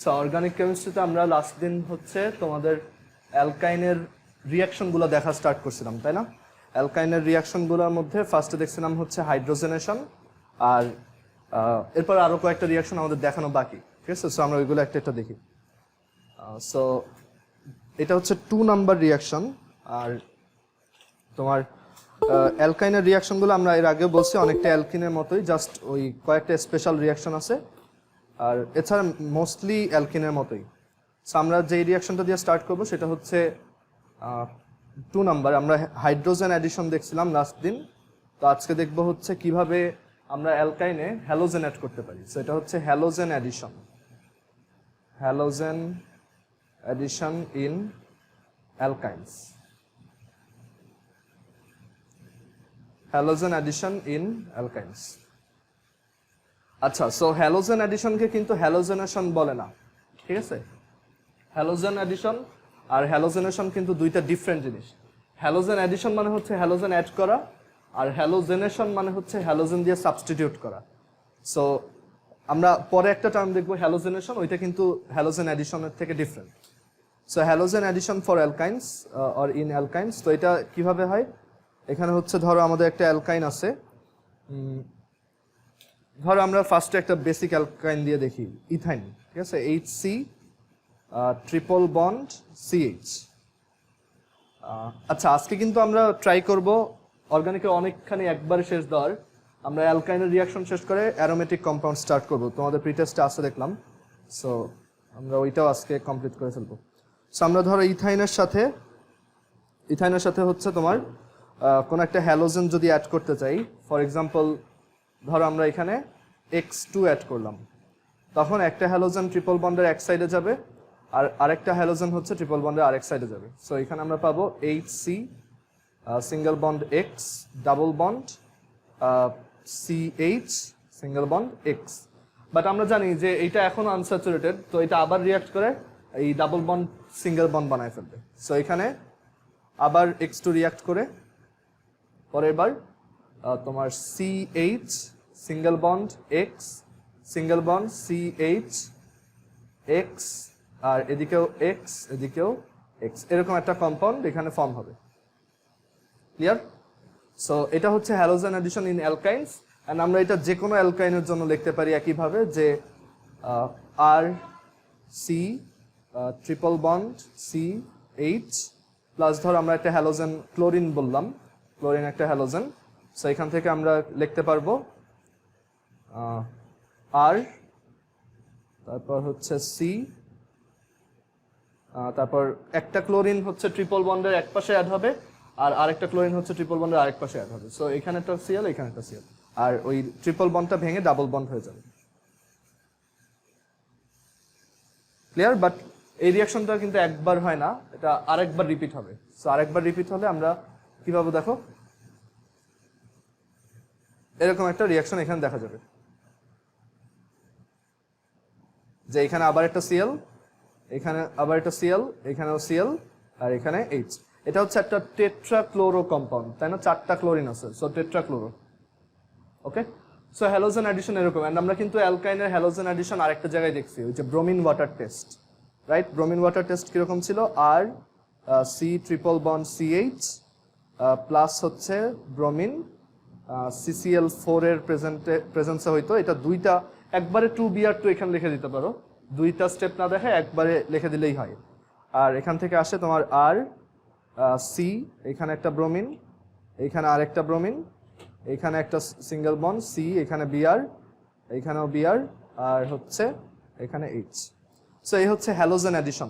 So organic কেমিস্ট্রিতে আমরা last দিন হচ্ছে তোমাদের অ্যালকাইনের রিয়াকশনগুলো দেখা স্টার্ট করছিলাম, তাই না? অ্যালকাইনের রিয়াকশনগুলোর মধ্যে ফার্স্টে দেখছিলাম হচ্ছে হাইড্রোজেনেশন, আর এরপর আরও কয়েকটা রিয়াকশন আমাদের দেখানো বাকি, ঠিক আছে? সো আমরা ওইগুলো একটা একটা দেখি। সো এটা হচ্ছে 2 নাম্বার রিয়াকশন। আর তোমার অ্যালকাইনের রিয়াকশনগুলো আমরা এর আগে বলছি অনেকটা অ্যালকিনের মতোই, জাস্ট ওই কয়েকটা স্পেশাল রিয়াকশন আছে, আর এছাড়া মোস্টলি অ্যালকিনের মতোই। সো আমরা যেই রিয়াকশনটা দিয়ে স্টার্ট করবো সেটা হচ্ছে 2 নাম্বার। আমরা হাইড্রোজেন অ্যাডিশন দেখছিলাম লাস্ট দিন, তো আজকে দেখবো হচ্ছে কিভাবে আমরা অ্যালকাইনে হ্যালোজেন অ্যাড করতে পারি। সো এটা হচ্ছে halogen addition, halogen addition in alkynes, halogen addition in alkynes. আচ্ছা, সো হ্যালোজেন অ্যাডিশনকে কিন্তু হ্যালোজেনেশন বলে না, ঠিক আছে? হ্যালোজেন অ্যাডিশন আর হ্যালোজেনেশন কিন্তু দুইটা ডিফারেন্ট জিনিস। হ্যালোজেন অ্যাডিশন মানে হচ্ছে হ্যালোজেন অ্যাড করা, আর হ্যালোজেনেশন মানে হচ্ছে হ্যালোজেন দিয়ে সাবস্টিটিউট করা। সো আমরা পরে একটা টার্ম দেখবো হ্যালোজেনেশন, ওইটা কিন্তু হ্যালোজেন অ্যাডিশনের থেকে different. So halogen addition for alkynes or in alkynes, তো এটা কিভাবে হয়? এখানে হচ্ছে ধরো আমাদের একটা অ্যালকাইন আছে, ধরো আমরা ফার্স্টে একটা বেসিক অ্যালকাইন দিয়ে দেখি, ইথাইন, ঠিক আছে? HC triple bond CH। আচ্ছা, আজকে কিন্তু আমরা ট্রাই করব অর্গানিকের অনেকখানি একবারে শেষ দেওয়ার। আমরা অ্যালকাইনের রিয়াকশন শেষ করে অ্যারোমেটিক কম্পাউন্ড স্টার্ট করব, তোমাদের প্রিটেস্টে আসে দেখলাম। সো আমরা ওইটাও আজকে কমপ্লিট করে ফেলবো। সো আমরা ধরো ইথাইনের সাথে হচ্ছে তোমার কোনো একটা হ্যালোজেন যদি অ্যাড করতে চাই, ফর এক্সাম্পল ধরো আমরা এখানে X2 অ্যাড করলাম, তখন একটা হ্যালোজেন ট্রিপল বন্ডের এক সাইডে যাবে, আর আরেকটা হ্যালোজেন হচ্ছে ট্রিপল বন্ডের আরেক সাইডে যাবে। সো এখানে আমরা পাবো HC single bond X double bond CH single bond X। But আমরা জানি যে এইটা এখন আনস্যাচুরেটেড, তো এটা আবার রিয়াক্ট করে এই ডাবল বন্ড সিঙ্গেল বন্ড বানায় ফেলবে। সো এখানে আবার X2 রিয়াক্ট করে পরের বার তোমার CH single bond X single bond CH X, আর এদিকেও X এদিকেও X, এরকম একটা কম্পাউন্ড এখানে ফর্ম হবে। ক্লিয়ার? সো এটা হচ্ছে halogen addition in alkynes, and আমরা এটা যে কোনো অ্যালকাইনের জন্য লিখতে পারি একইভাবে, যে R C triple bond CH plus ধর আমরা একটা হ্যালোজেন ক্লোরিন বললাম, ক্লোরিন একটা হ্যালোজেন। সো এখান থেকে আমরা লিখতে পারবো R, তারপর হচ্ছে C, তারপর একটা ক্লোরিন হচ্ছে ট্রিপল বন্ডের এক পাশে অ্যাড হবে, আর আরেকটা ক্লোরিন হচ্ছে ট্রিপল বন্ডের আরেক পাশে অ্যাড হবে। সো এখানে একটা Cl, এখানে একটা Cl, আর ওই ট্রিপল বন্ডটা ভেঙে ডাবল বন্ড হয়ে যাবে। ক্লিয়ার? বাট এই রিয়াকশনটা কিন্তু একবার হয় না, এটা আরেকবার রিপিট হবে। সো আরেকবার রিপিট হলে আমরা কিভাবে দেখো, এরকম একটা রিয়াকশন এখানে দেখা যাবে, যে এখানে আবার একটা Cl, এখানে আবার একটা Cl, এখানেও Cl, আর এখানে H। এটা হচ্ছে একটা টেট্রাক্লোরো কম্পাউন্ড, তাই না? 4টা ক্লোরিন আছে, সো টেট্রাক্লোরো। ওকে, সো হ্যালোজেন অ্যাডিশন এরকম। এন্ড আমরা কিন্তু অ্যালকাইনের হ্যালোজেন অ্যাডিশন আরেকটা জায়গায় দেখছি, ওই যে bromine water test, right? Bromine water test কিরকম ছিল? R C triple bond CH plus হচ্ছে ব্রোমিন CCl4 এর প্রেজেন্সে হইতো। এটা দুইটা, একবারে 2Br2 এখানে লিখে দিতে পারো, দুইটা স্টেপ না দেখে একবারে লিখে দিলেই হয়। আর এখান থেকে আসে তোমার R C, এখানে একটা ব্রোমিন, এখানে আরেকটা ব্রোমিন, এখানে একটা সিঙ্গেল বন্ড C, এখানে Br, এখানেও Br, আর হচ্ছে এখানে H। সো এই হচ্ছে হ্যালোজেন অ্যাডিশন।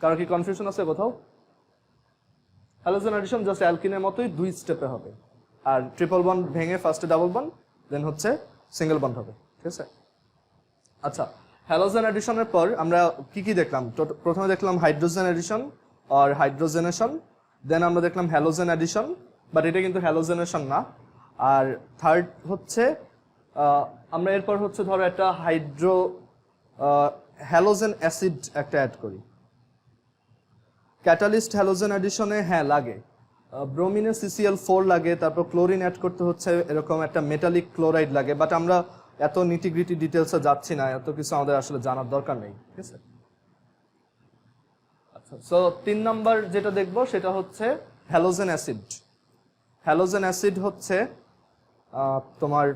কারো কি কনফিউশন আছে কোথাও? হ্যালোজেন অ্যাডিশন জাস্ট অ্যালকিনের মতোই 2 স্টেপে হবে, আর ট্রিপল বন্ড ভেঙে ফার্স্টে ডাবল বন্ড, দেন হচ্ছে সিঙ্গেল বন্ড হবে, ঠিক আছে? আচ্ছা, হ্যালোজেন অ্যাডিশনের পর আমরা কি কি দেখলাম? প্রথমে দেখলাম হাইড্রোজেন অ্যাডিশন আর হাইড্রোজেনেশন, দেন আমরা দেখলাম হ্যালোজেন অ্যাডিশন, বাট এটা কিন্তু হ্যালোজেনেশন না। আর থার্ড হচ্ছে আমরা এরপর হচ্ছে ধরো একটা হ্যালোজেন অ্যাসিড একটা অ্যাড করি। ক্যাটালিস্ট হ্যালোজেন অ্যাডিশনে হ্যাঁ লাগে, ব্রোমিনে CCl4 লাগে, তারপর ক্লোরিন অ্যাড করতে হচ্ছে এরকম একটা মেটালিক ক্লোরাইড লাগে, বাট আমরা এত নিটিগ্রিটি ডিটেলসে যাচ্ছি না, এত কিছু আমাদের আসলে জানার দরকার নেই, ঠিক আছে। আচ্ছা, সো 3 নাম্বার যেটা দেখবো সেটা হচ্ছে হ্যালোজেন অ্যাসিড। হ্যালোজেন অ্যাসিড হচ্ছে তোমার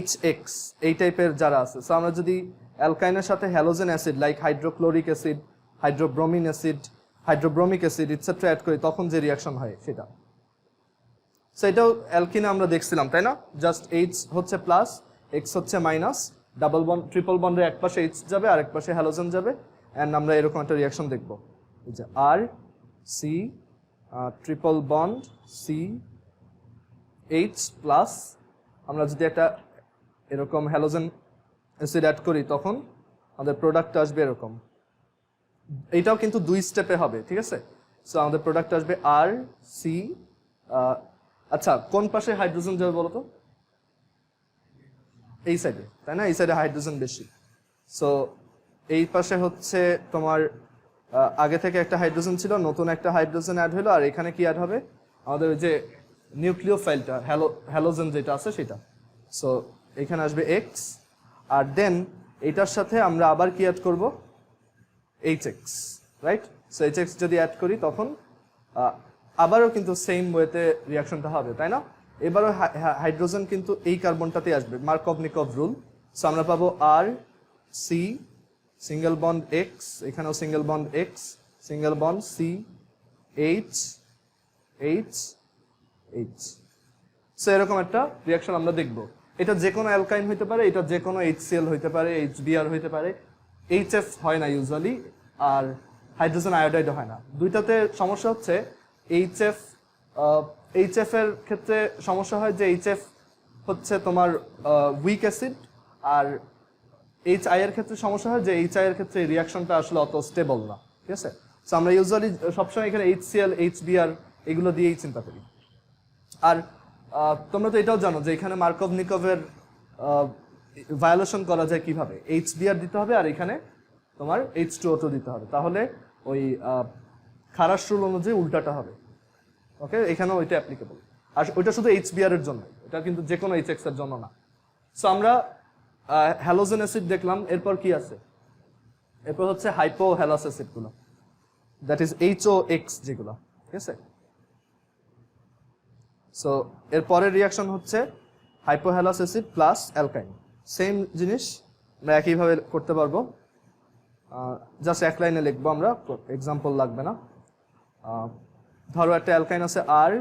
HX এই টাইপের যারা আছে। সো আমরা যদি অ্যালকাইনের সাথে halogen acid like hydrochloric acid, hydrobromine acid, hydrobromic acid etcetera add করি, তখন যে রিয়াকশন হয় সেটা। সো এটাও অ্যালকিনে আমরা দেখছিলাম, তাই না? জাস্ট H হচ্ছে প্লাস, X হচ্ছে মাইনাস, ডাবল বন্ড ট্রিপল বন্ডের এক পাশে H যাবে আর এক পাশে হ্যালোজেন যাবে, অ্যান্ড আমরা এরকম একটা রিয়াকশন দেখবো, যে R C triple bond C H plus. আমরা যদি একটা এরকম হ্যালোজেন অ্যাসিড অ্যাড করি তখন আমাদের প্রোডাক্ট আসবে এরকম। এইটাও কিন্তু 2 স্টেপে হবে, ঠিক আছে। সো আমাদের প্রোডাক্ট আসবে আর সি। আচ্ছা, কোন পাশে হাইড্রোজেন যাবে বলো তো? এই সাইডে, তাই না? এই সাইডে হাইড্রোজেন বেশি। সো এই পাশে হচ্ছে তোমার আগে থেকে একটা হাইড্রোজেন ছিল, নতুন একটা হাইড্রোজেন অ্যাড হলো, আর এখানে কি অ্যাড হবে? আমাদের ওই যে নিউক্লিওফাইলটা হ্যালোজেন যেটা আছে সেটা। সো এখানে আসবে এক্স, আর দেন এইটার সাথে আমরা আবার কি অ্যাড করব? HX, right? সো HX যদি অ্যাড করি তখন আবারও কিন্তু সেম ওয়েতে রিয়াকশনটা হবে, তাই না? এবারও হাইড্রোজেন কিন্তু এই কার্বনটাতে আসবে, মার্কভ-নিকভ রুল। সো আমরা পাবো আর সি সিঙ্গেল বন্ড এক্স, এখানেও single bond X, single bond C H H H. So এরকম একটা রিয়াকশন আমরা দেখব। এটা যে কোনো অ্যালকাইন হইতে পারে, এটা যে কোনো HCl হইতে পারে, HBr হইতে পারে। HF হয় না ইউজুয়ালি, আর হাইড্রোজেন আয়োডাইড হয় না। দুইটাতে সমস্যা হচ্ছে HF এর ক্ষেত্রে সমস্যা হয় যে HF হচ্ছে তোমার উইক অ্যাসিড, আর HI এর ক্ষেত্রে সমস্যা হয় যে HI এর ক্ষেত্রে রিয়াকশনটা আসলে অত স্টেবল না, ঠিক আছে। সো আমরা ইউজুয়ালি সবসময় এখানে HCl, HBr এগুলো দিয়েই চিন্তা করি। আর তোমরা তো এটাও জানো যে এখানে মার্কভ-নিকভের ভায়োলেশন করা যায় কিভাবে? HBr দিতে হবে আর এখানে তোমার H2O2 দিতে হবে, তাহলে ওই খারাস রুল অনুযায়ী উল্টাটা হবে। ওকে, এখানেও ওইটা অ্যাপ্লিকেবল। আর ওইটা শুধু HBr এর জন্য, এটা কিন্তু যে কোনো HX এর জন্য না। সো আমরা হ্যালোজেন অ্যাসিড দেখলাম, এরপর কি আছে? এরপর হচ্ছে হাইপোহ্যালাস অ্যাসিডগুলো, দ্যাট ইজ HOX যেগুলো, ঠিক আছে। সো এর পরের রিয়াকশন হচ্ছে হাইপোহ্যালাস অ্যাসিড প্লাস অ্যালকাইন। সেম জিনিস আমরা একইভাবে করতে পারবো, জাস্ট এক লাইনে লিখবো আমরা, এক্সাম্পল লাগবে না। ধরো একটা অ্যালকাইন আছে R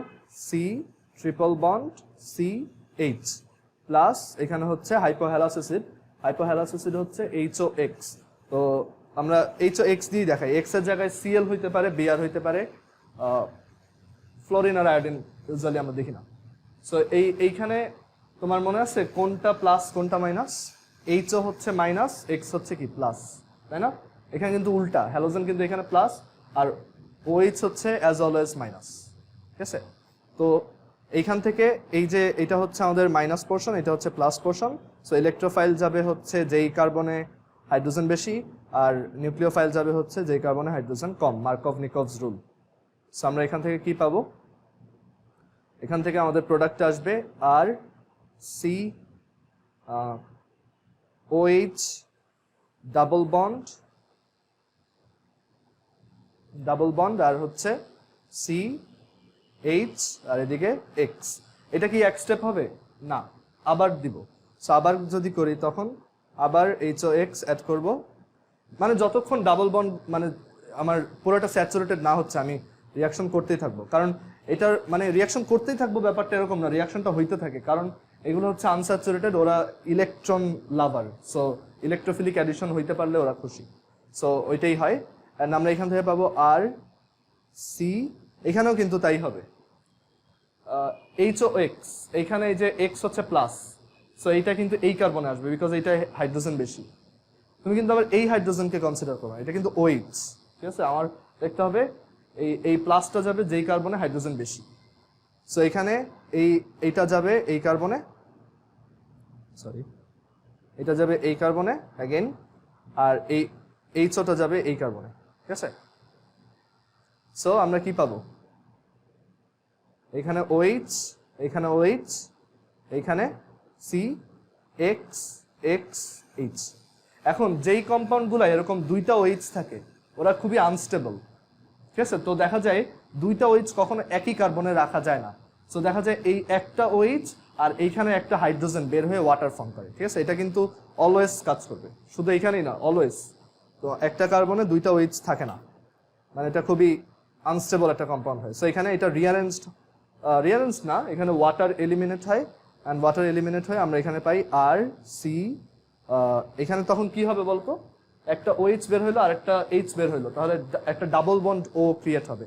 C triple bond C H plus, এখানে হচ্ছে হাইপোহ্যালাস অ্যাসিড। হাইপোহ্যালাস অ্যাসিড হচ্ছে HOX। তো আমরা HOX দিয়ে দেখাই, এক্স এর জায়গায় Cl হইতে পারে, Br হইতে পারে, ফ্লোরিন আর আয়োডিন ইউজুয়ালি আমরা দেখি না। সো এইখানে তোমার মনে আছে কোনটা প্লাস কোনটা মাইনাস? HO হচ্ছে মাইনাস, এক্স হচ্ছে কি প্লাস, তাই না? এখানে কিন্তু উল্টা, হ্যালোজেন কিন্তু এখানে প্লাস আর OH হচ্ছে অ্যাজ অলওয়েজ মাইনাস, ঠিক আছে। তো এইখান থেকে এই যে এটা হচ্ছে আমাদের মাইনাস পোর্শন, এটা হচ্ছে প্লাস পোর্শন। সো ইলেকট্রোফাইল যাবে হচ্ছে যেই কার্বনে হাইড্রোজেন বেশি, আর নিউক্লিওফাইল যাবে হচ্ছে যেই কার্বনে হাইড্রোজেন কম, মার্কভ-নিকভস রুল। সো আমরা এখান থেকে কি পাবো? এখান থেকে আমাদের প্রোডাক্ট আসবে আর সি OH ডাবল বন্ড আর হচ্ছে সি এইচ আর এদিকে এক্স। এটা কি এক স্টেপ হবে? না, আবার দিব। সো আবার যদি করি তখন আবার HOX অ্যাড করব, মানে যতক্ষণ ডাবল বন্ড মানে আমার পুরোটা স্যাচুরেটেড না হচ্ছে আমি রিয়াকশন করতেই থাকবো। কারণ এটার মানে রিয়াকশন করতেই থাকবো ব্যাপারটা এরকম না, রিয়াকশনটা হইতে থাকে, কারণ এগুলো হচ্ছে আনস্যাচুরেটেড, ওরা ইলেকট্রন লাভার। সো ইলেকট্রোফিলিক অ্যাডিশন হইতে পারলে ওরা খুশি। সো ওইটাই হয়। অ্যান্ড আমরা এখান থেকে পাবো আর সি, এখানেও কিন্তু তাই হবে। HOX, এইখানে এই যে এক্স হচ্ছে প্লাস, সো এইটা কিন্তু এই কার্বনে আসবে বিকজ এইটা হাইড্রোজেন বেশি। তুমি কিন্তু আবার এই হাইড্রোজেনকে কনসিডার করো, এটা কিন্তু OH, ঠিক আছে। আমার দেখতে হবে এই প্লাসটা যাবে যেই কার্বনে হাইড্রোজেন বেশি। সো এখানে এইটা যাবে এই কার্বনে, এটা যাবে এই কার্বনে অ্যাগেন, আর এই HOটা যাবে এই কার্বনে, ঠিক আছে। সো আমরা কি পাবো? এখানে OH, এখানে OH, এইখানে C, এক্স এক্স এইচ। এখন যেই কম্পাউন্ডগুলো এরকম দুইটা ওইচ থাকে ওরা খুবই আনস্টেবল, ঠিক আছে? তো দেখা যায় দুইটা ওইচ কখনো একই কার্বনে রাখা যায় না। সো দেখা যায় এই একটা ওইচ আর এইখানে একটা হাইড্রোজেন বের হয়ে ওয়াটার ফর্ম করে, ঠিক আছে? এটা কিন্তু অলওয়েজ কাজ করবে, শুধু এইখানেই না, অলওয়েজ। তো একটা কার্বনে দুইটা ওইচ থাকে না, মানে এটা খুবই আনস্টেবল একটা কম্পাউন্ড হয়। সো এখানে এটা রিয়ারেঞ্জ না, এখানে ওয়াটার এলিমিনেট হয়, অ্যান্ড ওয়াটার এলিমিনেট হয়ে আমরা এখানে পাই আর সি। এখানে তখন কি হবে বলতো, একটা OH বের হইলো আর একটা H বের হইলো, তাহলে একটা ডাবল বন্ড O ক্রিয়েট হবে।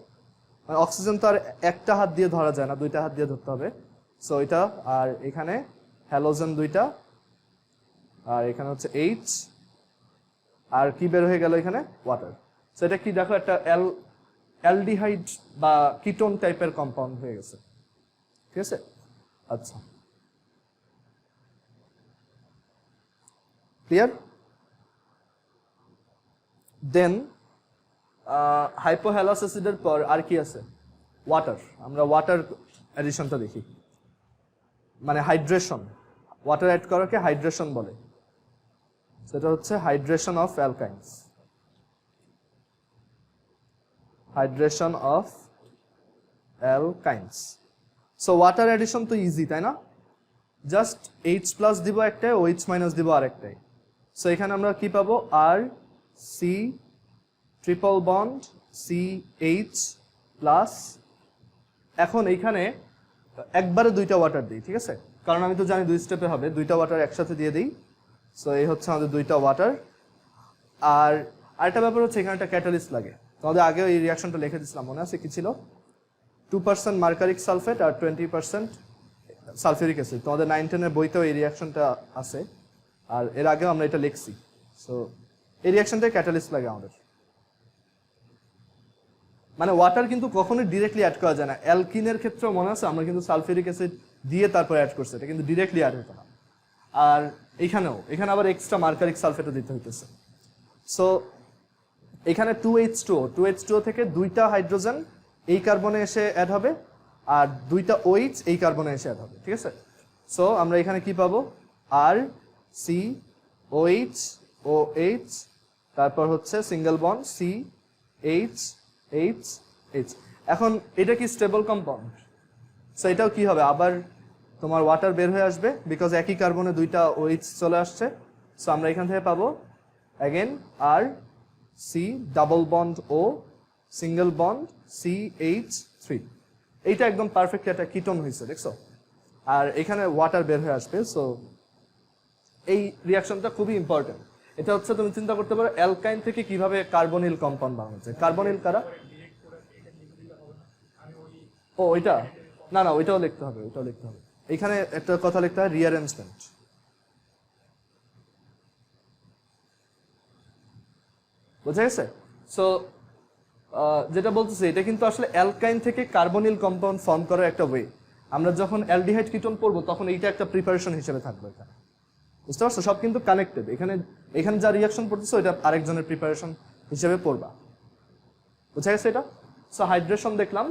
মানে অক্সিজেন তো আর একটা হাত দিয়ে ধরা যায় না, দুইটা হাত দিয়ে ধরতে হবে। সো এটা, আর এখানে হ্যালোজেন দুইটা, আর এখানে হচ্ছে H, আর কি বের হয়ে গেল এখানে, ওয়াটার। সো এটা কি দেখো, একটা অ্যালডিহাইড বা কিটোন টাইপের কম্পাউন্ড হয়ে গেছে, ঠিক আছে? আচ্ছা, ক্লিয়ার? দেন হাইপোহ্যালাস অ্যাসিডের পর আর কি আছে, ওয়াটার। আমরা ওয়াটার অ্যাডিশনটা দেখি, মানে হাইড্রেশন। ওয়াটার অ্যাড করাকে হাইড্রেশন বলে, সেটা হচ্ছে hydration of alkynes. Hydration of alkynes. So water addition তো ইজি, তাই না? জাস্ট H+ দিব একটাই, OH- দিব আরেকটাই। সো এখানে আমরা কি পাবো, আর C triple bond CH plus. এখন এইখানে একবারে দুইটা ওয়াটার দিই, ঠিক আছে? কারণ আমি তো জানি 2 স্টেপে হবে, দুইটা ওয়াটার একসাথে দিয়ে দিই। সো এই হচ্ছে আমাদের দুইটা ওয়াটার। আর আরেকটা ব্যাপার হচ্ছে, এখানে একটা ক্যাটালিস্ট লাগে। তোমাদের আগেও এই রিয়াকশনটা লিখে দিয়েছিলাম, মনে আছে কি ছিল? 2% মার্কারিক সালফেট আর 20% সালফিউরিক অ্যাসিড। তোমাদের 9-10 বইতেও এই রিয়াকশনটা আছে, আর এর আগেও আমরা এটা লিখছি। সো এই রিয়াকশনটাই ক্যাটালিস্ট লাগে আমাদের। মানে ওয়াটার কিন্তু কখনোই ডিরেক্টলি অ্যাড করা যায় না। অ্যালকিনের ক্ষেত্রেও মনে আছে, আমরা কিন্তু সালফিউরিক অ্যাসিড দিয়ে তারপর অ্যাড করছি, এটা কিন্তু ডিরেক্টলি অ্যাড হতো না। আর এখানে আবার এক্সট্রা মার্কারিক সালফেটও দিতে হইতেছে। সো এখানে 2H2O থেকে দুইটা হাইড্রোজেন এই কার্বনে এসে অ্যাড হবে, আর দুইটা OH এই কার্বনে এসে অ্যাড হবে, ঠিক আছে? সো আমরা এখানে কি পাবো, আর সি OH OH, তারপর হচ্ছে single bond CH H H। এখন এটা কি স্টেবল কম্পাউন্ড? সো এটাও কি হবে, আবার তোমার ওয়াটার বের হয়ে আসবে, বিকজ একই কার্বনে দুইটা OH চলে আসছে। সো আমরা এখান থেকে পাবো again R C double bond O single bond CH3। এইটা একদম পারফেক্ট একটা কিটোন হয়েছে, দেখছো? আর এখানে ওয়াটার বের হয়ে আসবে। সো এই রিয়াকশনটা খুবই ইম্পর্টেন্ট। এটা হচ্ছে, তুমি চিন্তা করতে পারো অ্যালকাইন থেকে কিভাবে কার্বনিল কম্পাউন্ড বানানো যায়। কার্বনিল কারা? ও ওইটা না, ওইটাও লিখতে হবে, এখানে একটা কথা লিখতে হয়, রিঅ্যারেঞ্জমেন্ট। বুঝা গেছে? সো যেটা বলতেছি, এটা কিন্তু আসলে অ্যালকাইন থেকে কার্বনিল কম্পাউন্ড ফর্ম করার একটা ওয়ে। আমরা যখন অ্যালডিহাইড কিটোন পড়বো তখন এইটা একটা প্রিপারেশন হিসেবে থাকবে এখানে, বুঝতে পারছো? সব কিন্তু কানেক্টেড। এখানে যা রিয়াকশন পড়তেছে ওইটা আরেকজনের প্রিপারেশন হিসেবে পড়বা, বুঝা গেছে এটা? সো হাইড্রেশন দেখলাম,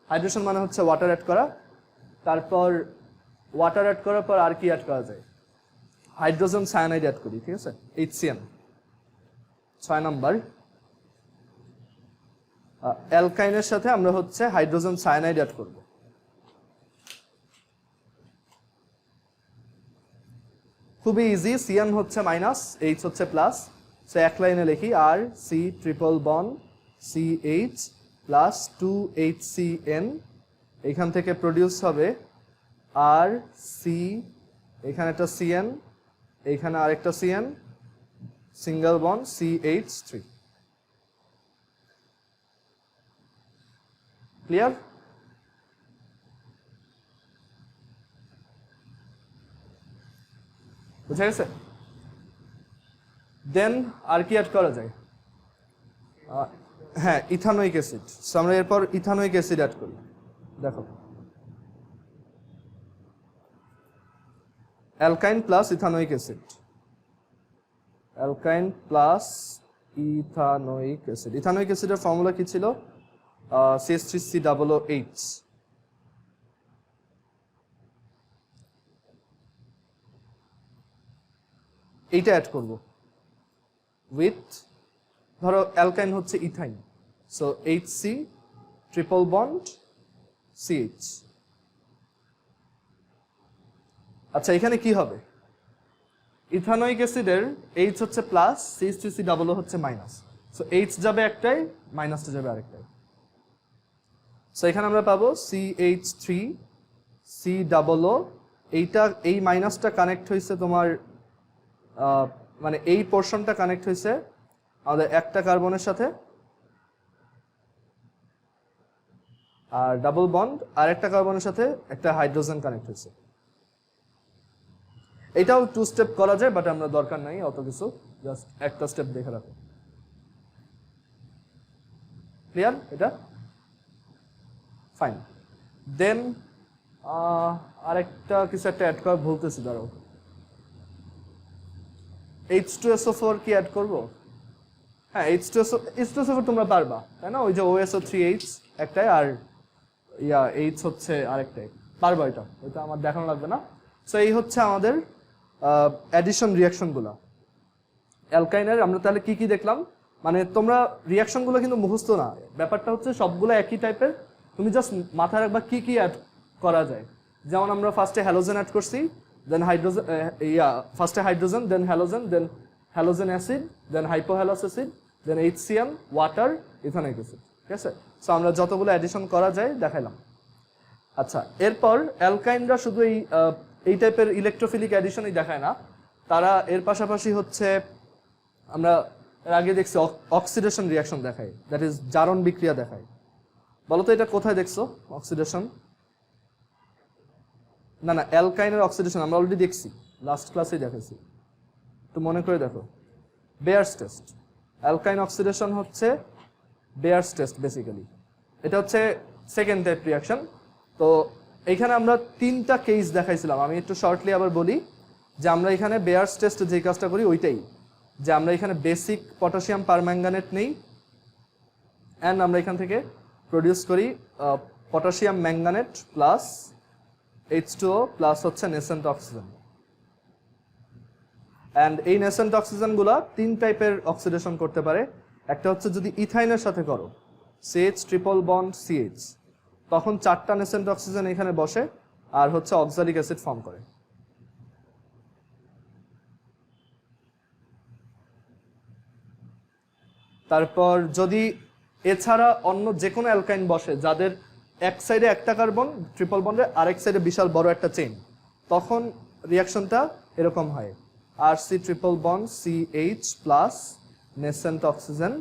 হাইড্রেশন মানে হচ্ছে ওয়াটার অ্যাড করা। তারপর ওয়াটার অ্যাড করার পর আর কি অ্যাড করা যায়, হাইড্রোজেন সায়ানাইড অ্যাড করি, ঠিক আছে? HCN। 6 নাম্বার, অ্যালকাইনের সাথে আমরা হচ্ছে হাইড্রোজেন সায়ানাইড অ্যাড করব। খুবই ইজি, CN হচ্ছে মাইনাস, H হচ্ছে প্লাস। সো এক লাইনে লিখি, R C triple bond CH plus 2HCN। এখান থেকে প্রডিউস হবে আর সি, এখানে একটা CN, এখানে আরেকটা CN, single bond CH3। Clear? বুঝা গেছে? দেন আর কি অ্যাড করা যায়, হ্যাঁ ইথানোইক অ্যাসিড। সো আমরা এরপর ইথানোইক অ্যাসিড অ্যাড করি। দেখো, অ্যালকাইন plus ethanoic acid, অ্যালকাইন plus ethanoic acid. Ethanoic অ্যাসিডের ফর্মুলা কি ছিল, CH3COOH। এইটা অ্যাড করব উইথ, ধরো অ্যালকাইন হচ্ছে ethyne, so HC triple bond CH। আচ্ছা এখানে কি হবে, ইথানোয়িক অ্যাসিডের H হচ্ছে প্লাস, CH3C ডাবল হচ্ছে মাইনাস, সো H যাবে একটাই, মাইনাসটা যাবে আরেকটাই। সো এখানে আমরা পাবো CH3C ডাবল ও, এইটা এই মাইনাসটা কানেক্ট হয়েছে তোমার মানে এই পোর্শনটা কানেক্ট হয়েছে আমাদের একটা কার্বনের সাথে, আর ডাবল বন্ড আর একটা কার্বনের সাথে একটা হাইড্রোজেন কানেক্ট হয়েছে। এটাও 2 স্টেপ করা যায়, বাট আমরা দরকার নাই অত কিছু, জাস্ট একটা স্টেপ দেখে রাখো। ক্লিয়ার এটা? ফাইন। দেন আরেকটা কিছু একটা অ্যাড করা ভুলতেছি, দাঁড়াও। H2SO4 কি অ্যাড করব? হ্যাঁ, H2SO4 তোমরা পারবা, তাই না? ওই যে OSO3H একটাই, আর H হচ্ছে আরেকটাই, পারবা এটা, ওইটা আমার দেখানো লাগবে না। সো এই হচ্ছে আমাদের অ্যাডিশন রিয়াকশনগুলো অ্যালকাইনের। আমরা তাহলে কি কি দেখলাম, মানে তোমরা রিয়াকশনগুলো কিন্তু মুখস্থ না, ব্যাপারটা হচ্ছে সবগুলো একই টাইপের, তুমি জাস্ট মাথায় রাখবা কি কি অ্যাড করা যায়। যেমন আমরা ফার্স্টে হ্যালোজেন অ্যাড করছি, দেন হাইড্রোজেন, ফার্স্টে হাইড্রোজেন, দেন হ্যালোজেন অ্যাসিড, দেন হাইপোহ্যালাস অ্যাসিড, দেন HCl, ওয়াটার, ইথানোয়িক অ্যাসিড। ঠিক আছে? সো আমরা যতগুলো অ্যাডিশন করা যায় দেখাইলাম। আচ্ছা, এরপর অ্যালকাইনরা শুধু এই টাইপের ইলেকট্রোফিলিক অ্যাডিশনই দেখায় না, তারা এর পাশাপাশি হচ্ছে আমরা এর আগে দেখছি অক্সিডেশন রিয়াকশন দেখায়, দ্যাট ইজ জারণ বিক্রিয়া দেখায়। বলো তো এটা কোথায় দেখছো অক্সিডেশন? না না, অ্যালকাইনের অক্সিডেশন আমরা অলরেডি দেখছি, লাস্ট ক্লাসেই দেখেছি, একটু মনে করে দেখো। বেয়ার্স টেস্ট, অ্যালকাইন অক্সিডেশন হচ্ছে বেয়ার্স টেস্ট বেসিক্যালি। এটা হচ্ছে সেকেন্ড টাইপ রিয়াকশন। তো এইখানে আমরা 3টা কেস দেখাইছিলাম, আমি একটু শর্টলি আবার বলি যে আমরা এখানে বেয়ার্স টেস্ট যে কাজটা করি ওইটাই, যে আমরা এখানে বেসিক পটাশিয়াম পারম্যাঙ্গানেট নেই, অ্যান্ড আমরা এখান থেকে প্রডিউস করি potassium manganate plus H2O plus হচ্ছে নেসেন্ট অক্সিজেন। অ্যান্ড এই নেসেন্ট অক্সিজেনগুলো 3 টাইপের অক্সিডেশন করতে পারে। একটা হচ্ছে যদি ইথাইনের সাথে করো, CH ট্রিপল বন্ড CH, তখন 4টা নেসেন্ট অক্সিজেন এখানে বসে আর হচ্ছে অক্সালিক অ্যাসিড ফর্ম করে। তারপর যদি এছাড়া অন্য যে কোনো অ্যালকাইন বসে যাদের এক সাইডে একটা কার্বন ট্রিপল বন্ডে, আরেক সাইডে বিশাল বড় একটা চেইন, তখন রিয়াকশনটা এরকম হয়, RC triple bond CH plus nascent oxygen.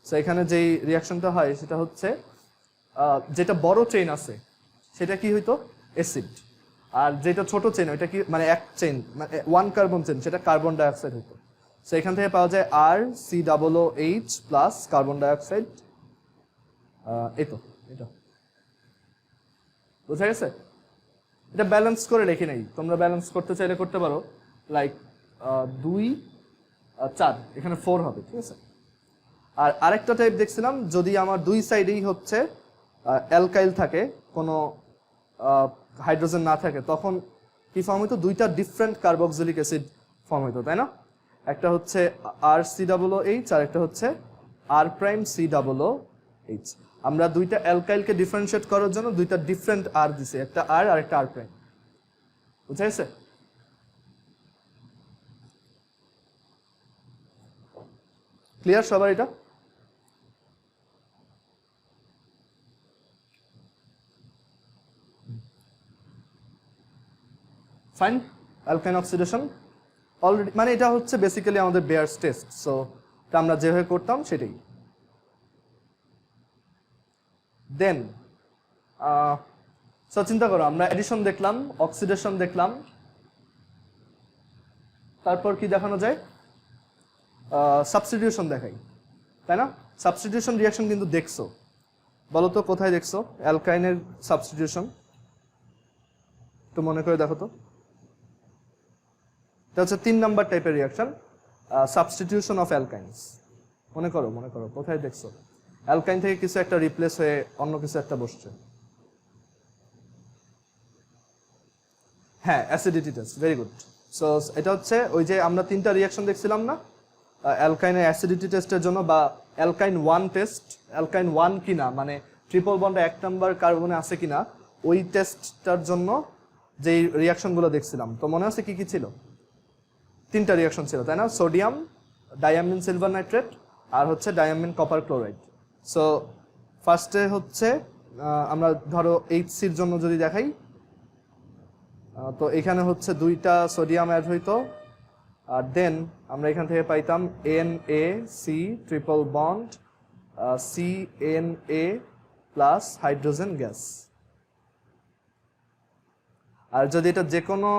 So এখানে যেই রিয়াকশনটা হয় সেটা হচ্ছে যেটা বড় চেইন আছে সেটা কি হইতো অ্যাসিড, আর যেটা ছোট চেইন ওইটা কি মানে এক চেইন মানে 1 কার্বন চেইন, সেটা কার্বন ডাইঅক্সাইড হইতো। সো এখান থেকে পাওয়া যায় RCOOH প্লাস কার্বন ডাইঅক্সাইড। এই তো এটা বুঝা গেছে? এটা ব্যালেন্স করে রেখে নেই, তোমরা ব্যালেন্স করতে চাইলে করতে পারো, লাইক 2 4, এখানে 4 হবে। ঠিক আছে? আর আরেকটা টাইপ দেখছিলাম, যদি আমার 2 সাইডেই হচ্ছে অ্যালকাইল থাকে, কোনো হাইড্রোজেন না থাকে, তখন কি ফর্ম হইতো, 2টা ডিফারেন্ট কার্বক্সিলিক অ্যাসিড ফর্ম হইতো, তাই না? একটা হচ্ছে RCOOH আর একটা হচ্ছে R'(COOH)। আমরা 2টা অ্যালকাইলকে ডিফারেন্সিয়েট করার জন্য 2টা ডিফারেন্ট R দিছি, একটা R আর একটা R'। বুঝা গেছে? ক্লিয়ার সবার এটা? ফাইন। অ্যালকাইন অক্সিডেশন অলরেডি, মানে এটা হচ্ছে বেসিক্যালি আমাদের বেয়ার্স টেস্ট, সো এটা আমরা যেভাবে করতাম সেটাই। দেন সো চিন্তা করো, আমরা এডিশন দেখলাম, অক্সিডেশন দেখলাম, তারপর কি দেখানো যায়, সাবস্টিটিউশন দেখাই, তাই না? সাবস্টিটিউশন রিয়াকশন কিন্তু দেখছো, বলো তো কোথায় দেখছো অ্যালকাইনের সাবস্টিটিউশন? একটু মনে করে দেখো তো। এটা হচ্ছে 3 নাম্বার টাইপের রিয়াকশন, সাবস্টিটিউশন অফ অ্যালকাইনস। মনে করো কোথায় দেখছো অ্যালকাইন থেকে কিছু একটা রিপ্লেস হয়ে অন্য কিছু একটা বসছে? হ্যাঁ, acidity test, very good. So এটা হচ্ছে ওই যে আমরা তিনটা রিয়াকশন দেখছিলাম না অ্যালকাইনের অ্যাসিডিটি টেস্টের জন্য, বা অ্যালকাইন 1 টেস্ট, অ্যালকাইন 1 কিনা মানে ট্রিপল বন্ডে 1 নাম্বার কার্বনে আছে কিনা, ওই টেস্টটার জন্য যেই রিয়াকশনগুলো দেখছিলাম। তো মনে আছে কি কি ছিল? তিনটা রিয়াকশন ছিল, তাই না? সোডিয়াম ডায়ামিন সিলভার নাইট্রেট আর হচ্ছে ডায়ামিন কপার ক্লোরাইড। সো ফার্স্টে হচ্ছে আমরা ধরো HCর জন্য যদি দেখাই, তো এখানে হচ্ছে 2টা সোডিয়াম অ্যাড হইতো, আর দেন আমরা এখান থেকে পাইতাম NaC triple bond CNA plus hydrogen gas. আর যদি এটা যে কোনো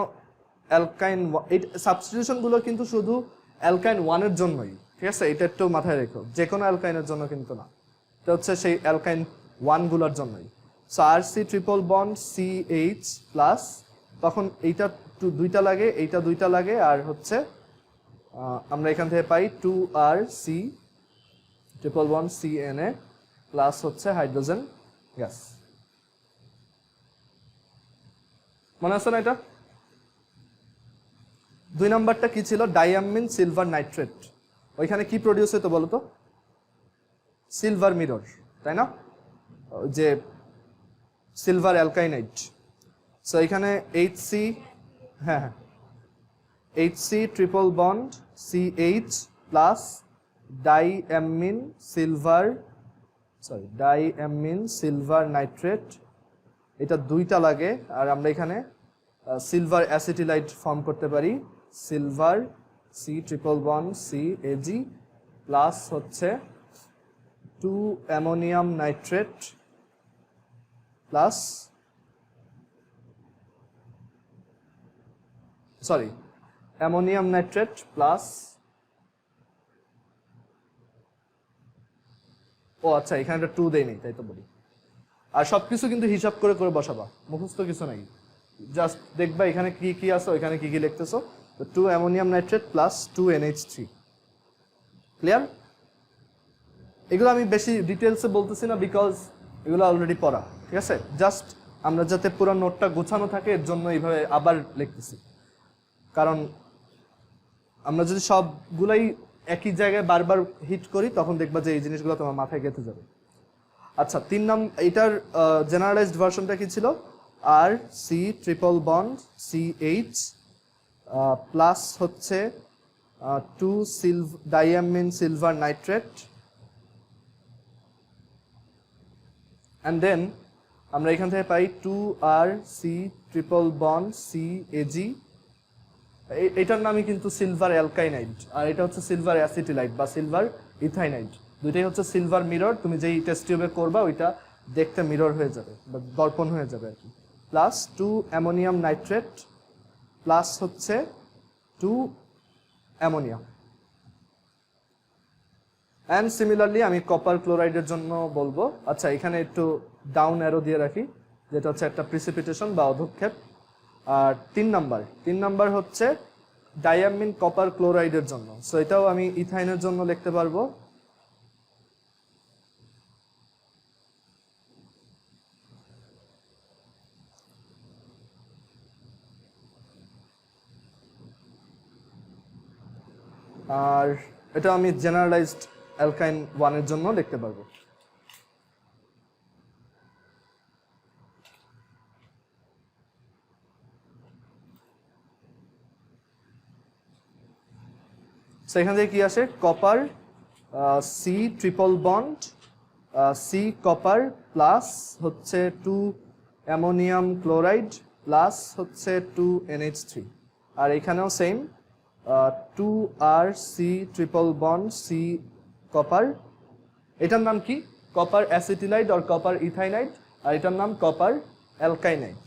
অ্যালকাইন, এই সাবস্টিটিউশনগুলো কিন্তু শুধু অ্যালকাইন 1 এর জন্যই, ঠিক আছে? এটা একটু মাথায় রেখো, যে কোনো অ্যালকাইনের জন্য কিন্তু না, এটা হচ্ছে সেই অ্যালকাইন 1 গুলোর জন্যই। So RC triple bond CH plus, তখন এইটা 2টা লাগে, এইটা 2টা লাগে, আর হচ্ছে আমরা এখান থেকে পাই 2RC triple bond CNA plus হচ্ছে হাইড্রোজেন গ্যাস। মনে আছে না এটা? 2 নাম্বারটা কি ছিল? Diamine silver nitrate. ওইখানে কি প্রডিউস হতো বলো তো? সিলভার মিরর, তাই না? যে সিলভার অ্যালকাইনাইড। সো এখানে HC, হ্যাঁ হ্যাঁ, HC triple bond CH plus diamine silver nitrate, এটা 2টা লাগে, আর আমরা এখানে সিলভার অ্যাসিটিলাইট ফর্ম করতে পারি, silver C triple bond CAG plus হচ্ছে 2 ammonium nitrate plus ammonium nitrate plus, ও আচ্ছা এখানে 2 দেই নেই, তাই তো বলি। আর সবকিছু কিন্তু হিসাব করে করে বসাবা, মুখস্থ কিছু নাই, জাস্ট দেখবা এখানে কি কি আছে, ওইখানে কি কি লিখতেছো। তো 2 ammonium nitrate plus 2 NH3, clear? এগুলো আমি বেশি ডিটেলসে বলতেছি না, বিকজ এগুলো অলরেডি পড়া, ঠিক আছে? জাস্ট আমরা যাতে পুরো নোটটা গোছানো থাকে এর জন্য এইভাবে আবার লিখতেছি, কারণ আমরা যদি সবগুলাই একই জায়গায় বারবার হিট করি তখন দেখবা যে এই জিনিসগুলো তোমার মাথায় গেঁথে যাবে। আচ্ছা, 3 নাম্বার, এটার জেনারেলাইজড ভার্সনটা কি ছিল? RC triple bond CH plus হচ্ছে 2 diamine silver nitrate, and then আমরা এখান থেকে পাই 2RC ট্রিপল বন্ড CAG। এটার নামই কিন্তু সিলভার অ্যালকাইনাইড, আর এটা হচ্ছে সিলভার অ্যাসিটিলাইট বা সিলভার ইথাইনাইড। দুইটাই হচ্ছে সিলভার মিরর, তুমি যেই টেস্ট টিউবে করবা ওইটা দেখতে মিরর হয়ে যাবে বা দর্পণ হয়ে যাবে আর কি। প্লাস 2 অ্যামোনিয়াম নাইট্রেট প্লাস হচ্ছে 2 অ্যামোনিয়া। অ্যান্ড সিমিলারলি আমি কপার ক্লোরাইডের জন্য বলবো, আচ্ছা এখানে একটু ডাউন অ্যারো দিয়ে রাখি, যেটা হচ্ছে একটা প্রিসিপিটেশন বা অধক্ষেপ। আর 3 নাম্বার হচ্ছে ডায়ামিন কপার ক্লোরাইডের জন্য, সো এটাও আমি ইথাইনের জন্য লিখতে পারবো। আর এটা আমি জেনারেলাইজড অ্যালকাইন 1 এর জন্য লিখতে পারবো। সেখান থেকে কি আসে? Copper C triple bond C copper plus হচ্ছে 2 অ্যামোনিয়াম ক্লোরাইড প্লাস হচ্ছে 2 NH3, আর এখানেও same 2RC triple bond C copper. এটার নাম কি? কপার অ্যাসিটিলাইড আর কপার ইথাইনাইড, আর এটার নাম কপার অ্যালকাইনাইড।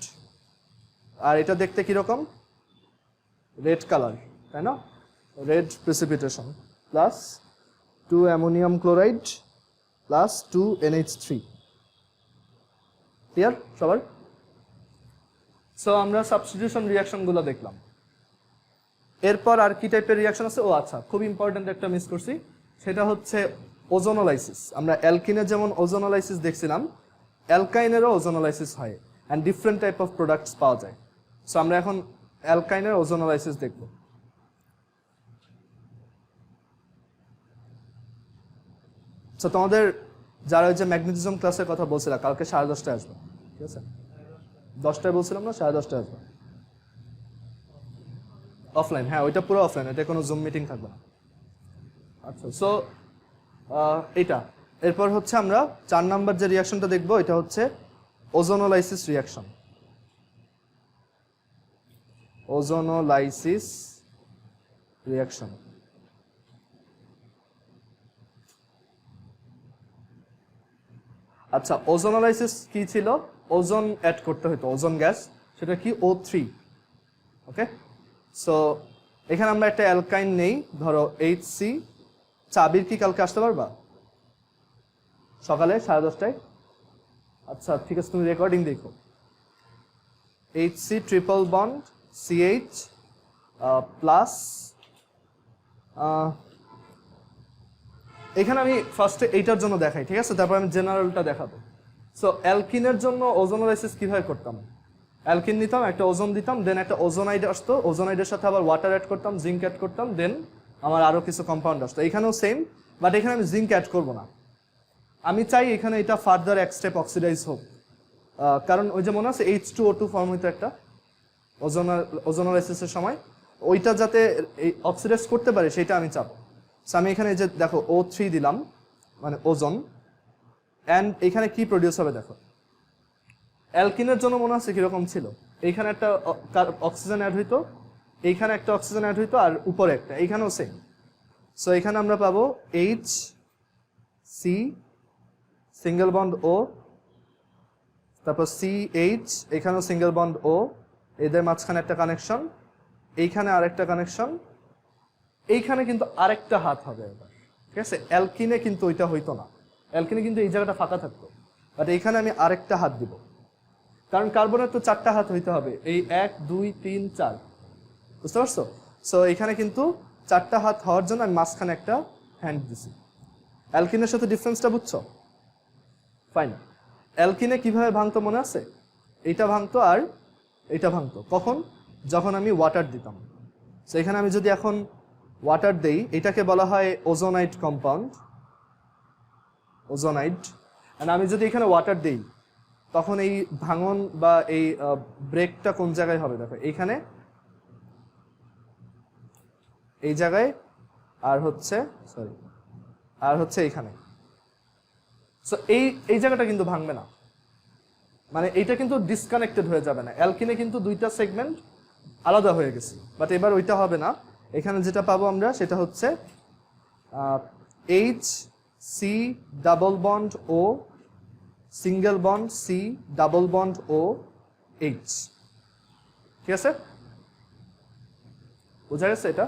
আর এটা দেখতে কিরকম? রেড কালার, তাই না? Red precipitation plus 2 ammonium chloride plus 2 NH3। Clear সবার? সো আমরা সাবস্টিটিউশন রিয়াকশনগুলো দেখলাম। এরপর আর কি টাইপের রিয়াকশন আছে? ও আচ্ছা, খুব ইম্পর্টেন্ট একটা মিস করছি, সেটা হচ্ছে ওজোনোলাইসিস। আমরা অ্যালকিনের যেমন ওজোনোলাইসিস দেখছিলাম, অ্যালকাইনেরও ওজোনোলাইসিস হয়, and different type of products পাওয়া যায়। সো আমরা এখন অ্যালকাইনের ওজোনোলাইসিস দেখব। তো তোমাদের যারা ওই যে ম্যাগনেটিজম ক্লাসের কথা বলছিলাম কালকে 10:30টায় আসবে, ঠিক আছে? 10টায় বলছিলাম না, 10:30টায় আসবে অফলাইন। হ্যাঁ ওইটা পুরো অফলাইন, এটা কোনো জুম মিটিং থাকবে না। আচ্ছা, সো এটা এরপর হচ্ছে আমরা 4 নাম্বার যে রিয়াকশনটা দেখবো এটা হচ্ছে ওজোনোলাইসিস রিয়াকশন। Ozonolysis reaction. আচ্ছা, ওজোনোলাইসিস কি ছিল? ওজোন অ্যাড করতে হতো, ওজোন গ্যাস, সেটা কি O3। ওকে, সো এখানে আমরা একটা অ্যালকাইন নেই, ধরো HC। চাবির কি কালকে আসতে পারবা সকালে 10:30টায়? আচ্ছা ঠিক আছে, তুমি রেকর্ডিং দেখো। HC triple bond CH plus, এখানে আমি ফার্স্টে এইটার জন্য দেখাই, ঠিক আছে? তারপর আমি জেনারেলটা দেখাবো। সো অ্যালকিনের জন্য ওজোনোলাইসিস কিভাবে করতাম? অ্যালকিন নিতাম, একটা ওজোন দিতাম, দেন একটা ওজোনাইড আসতো, ওজোনাইডের সাথে আবার ওয়াটার অ্যাড করতাম, জিঙ্ক অ্যাড করতাম, দেন আমার আরও কিছু কম্পাউন্ড আসতো। এখানেও সেম, বাট এখানে আমি জিঙ্ক অ্যাড করবো না। আমি চাই এখানে এটা ফার্দার এক স্টেপ অক্সিডাইজ হোক, কারণ ওই যে মনে আছে H2O2 ফর্ম হইতো একটা ওজোনোলাইসিসের সময়, ওইটা যাতে অক্সিডাইজ করতে পারে সেটা আমি চাবো। সো আমি এখানে যে দেখো O3 দিলাম, মানে ওজন, অ্যান্ড এখানে কি প্রডিউস হবে দেখো। অ্যালকিনের জন্য মনে আছে কিরকম ছিল? এইখানে একটা অক্সিজেন অ্যাড হইতো, এইখানে একটা অক্সিজেন অ্যাড হইতো, আর উপরে একটা, এইখানেও সেম। সো এখানে আমরা পাবো HC সিঙ্গেল বন্ড O, তারপর CH, এখানেও সিঙ্গেল বন্ড O, এদের মাঝখানে একটা কানেকশন, এইখানে আরেকটা কানেকশন, এইখানে কিন্তু আরেকটা হাত হবে এবার, ঠিক আছে? অ্যালকিনে কিন্তু ওইটা হইতো না, অ্যালকিনে কিন্তু এই জায়গাটা ফাঁকা থাকতো, বাট এইখানে আমি আরেকটা হাত দিব, কারণ কার্বনের তো 4টা হাত হইতে হবে, এই 1 2 3 4, বুঝতে পারছো? সো এখানে কিন্তু 4টা হাত হওয়ার জন্য আমি মাঝখানে একটা হ্যান্ড দিছি। অ্যালকিনের সাথে ডিফারেন্সটা বুঝছো? ফাইন। অ্যালকিনে কিভাবে ভাঙতো মনে আছে? এইটা ভাঙতো আর এইটা ভাঙতো, কখন? যখন আমি ওয়াটার দিতাম। সো এখানে আমি যদি এখন ওয়াটার দেই, এটাকে বলা হয় ওজোনাইড কম্পাউন্ড, ওজোনাইড। অ্যান্ড আমি যদি এখানে ওয়াটার দেই, তখন এই ভাঙন বা এই ব্রেকটা কোন জায়গায় হবে দেখো, এইখানে, এই জায়গায়, আর হচ্ছে এইখানে। সো এই জায়গাটা কিন্তু ভাঙবে না, মানে এইটা কিন্তু ডিসকানেক্টেড হয়ে যাবে না। অ্যালকিনে কিন্তু 2টা সেগমেন্ট আলাদা হয়ে গেছে, বাট এবার ওইটা হবে না। এখানে যেটা পাবো আমরা সেটা হচ্ছে HC double bond O single bond C double bond O H, ঠিক আছে? বোঝা গেছে এটা?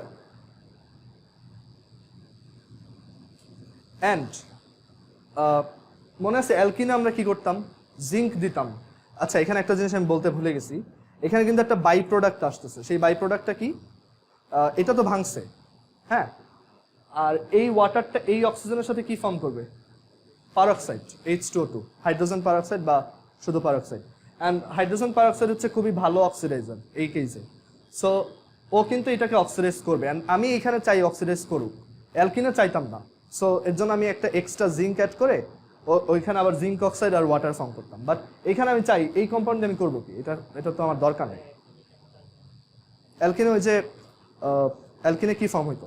অ্যান্ড মনে আছে অ্যালকিনে আমরা কি করতাম? জিঙ্ক দিতাম। আচ্ছা, এখানে একটা জিনিস আমি বলতে ভুলে গেছি, এখানে কিন্তু একটা বাই প্রোডাক্ট আসতেছে। সেই বাই প্রোডাক্টটা কি? এটা তো ভাঙছে, হ্যাঁ, আর এই ওয়াটারটা এই অক্সিজেনের সাথে কি ফর্ম করবে? পারঅক্সাইড, H2O2, হাইড্রোজেন পারঅক্সাইড বা শুধু পারঅক্সাইড। অ্যান্ড হাইড্রোজেন পারঅক্সাইড হচ্ছে খুবই ভালো অক্সিডাইজার এই কেসে। সো ও কিন্তু এটাকে অক্সিডাইজ করবে, অ্যান্ড আমি এখানে চাই অক্সিডাইজ করুক, অ্যালকিনে চাইতাম না। সো এর জন্য আমি একটা এক্সট্রা জিঙ্ক অ্যাড করে ওইখানে আবার জিঙ্ক অক্সাইড আর ওয়াটার ফর্ম করতাম। বাট এখানে আমি চাই এই কম্পাউন্ডে আমি করবো কি? এটা তো আমার দরকার নেই। অ্যালকিনে ওই যে অ্যালকিনে কি ফর্ম হইতো?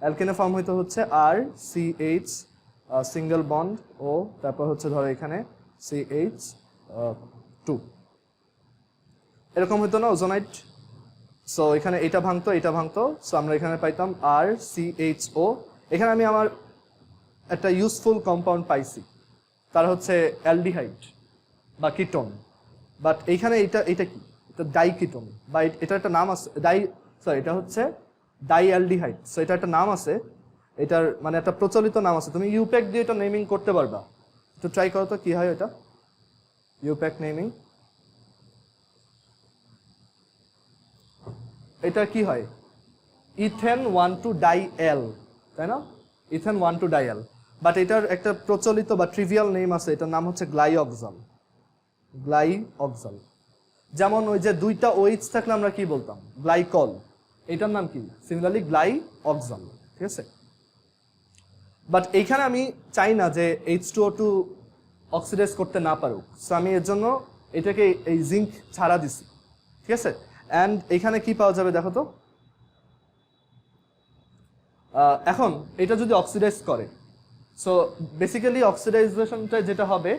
অ্যালকিনে ফর্ম হইতো হচ্ছে RCH সিঙ্গেল বন্ড O, তারপর হচ্ছে ধরো এখানে CH2, এরকম হইতো না ওজোনাইড? সো এখানে এটা ভাঙতো, সো আমরা এখানে পাইতাম RCHO। এখানে আমি আমার একটা ইউজফুল কম্পাউন্ড পাইছি, তার হচ্ছে অ্যালডিহাইড বা কিটোন। বাট এইখানে এটা কি? এটা ডাইকিটোন, বা এটা একটা নাম আছে, এটা হচ্ছে ডাইঅ্যালডিহাইড। সো এটা একটা নাম আছে, এটার মানে একটা প্রচলিত নাম আছে। তুমি ইউপ্যাক দিয়ে এটা নেমিং করতে পারবা, একটু ট্রাই করো তো কি হয় এটা, ইউপ্যাক নেমিং। এটা কি হয়? ইথেন 1,2-ডাইএল, তাই না? ইথেন 1,2-ডাইএল। বাট এটার একটা প্রচলিত বা ট্রিভিয়াল নেম আছে, এটার নাম হচ্ছে গ্লাইঅক্সাল। যেমন ওই যে দুইটা OH থাকলে আমরা কি বলতাম, গ্লাইকল, এটার নাম কি, সিমিলারলি গ্লাইঅক্সাল, ঠিক আছে। বাট এইখানে আমি চাই না যে H2O2 অক্সিডাইজ করতে না পারুক, সো আমি এর জন্য এটাকে এই জিঙ্ক ছাড়া দিছি, ঠিক আছে। অ্যান্ড এখানে কি পাওয়া যাবে দেখো তো, এখন এটা যদি অক্সিডাইজ করে, সো বেসিক্যালি অক্সিডাইজেশনটা যেটা হবে,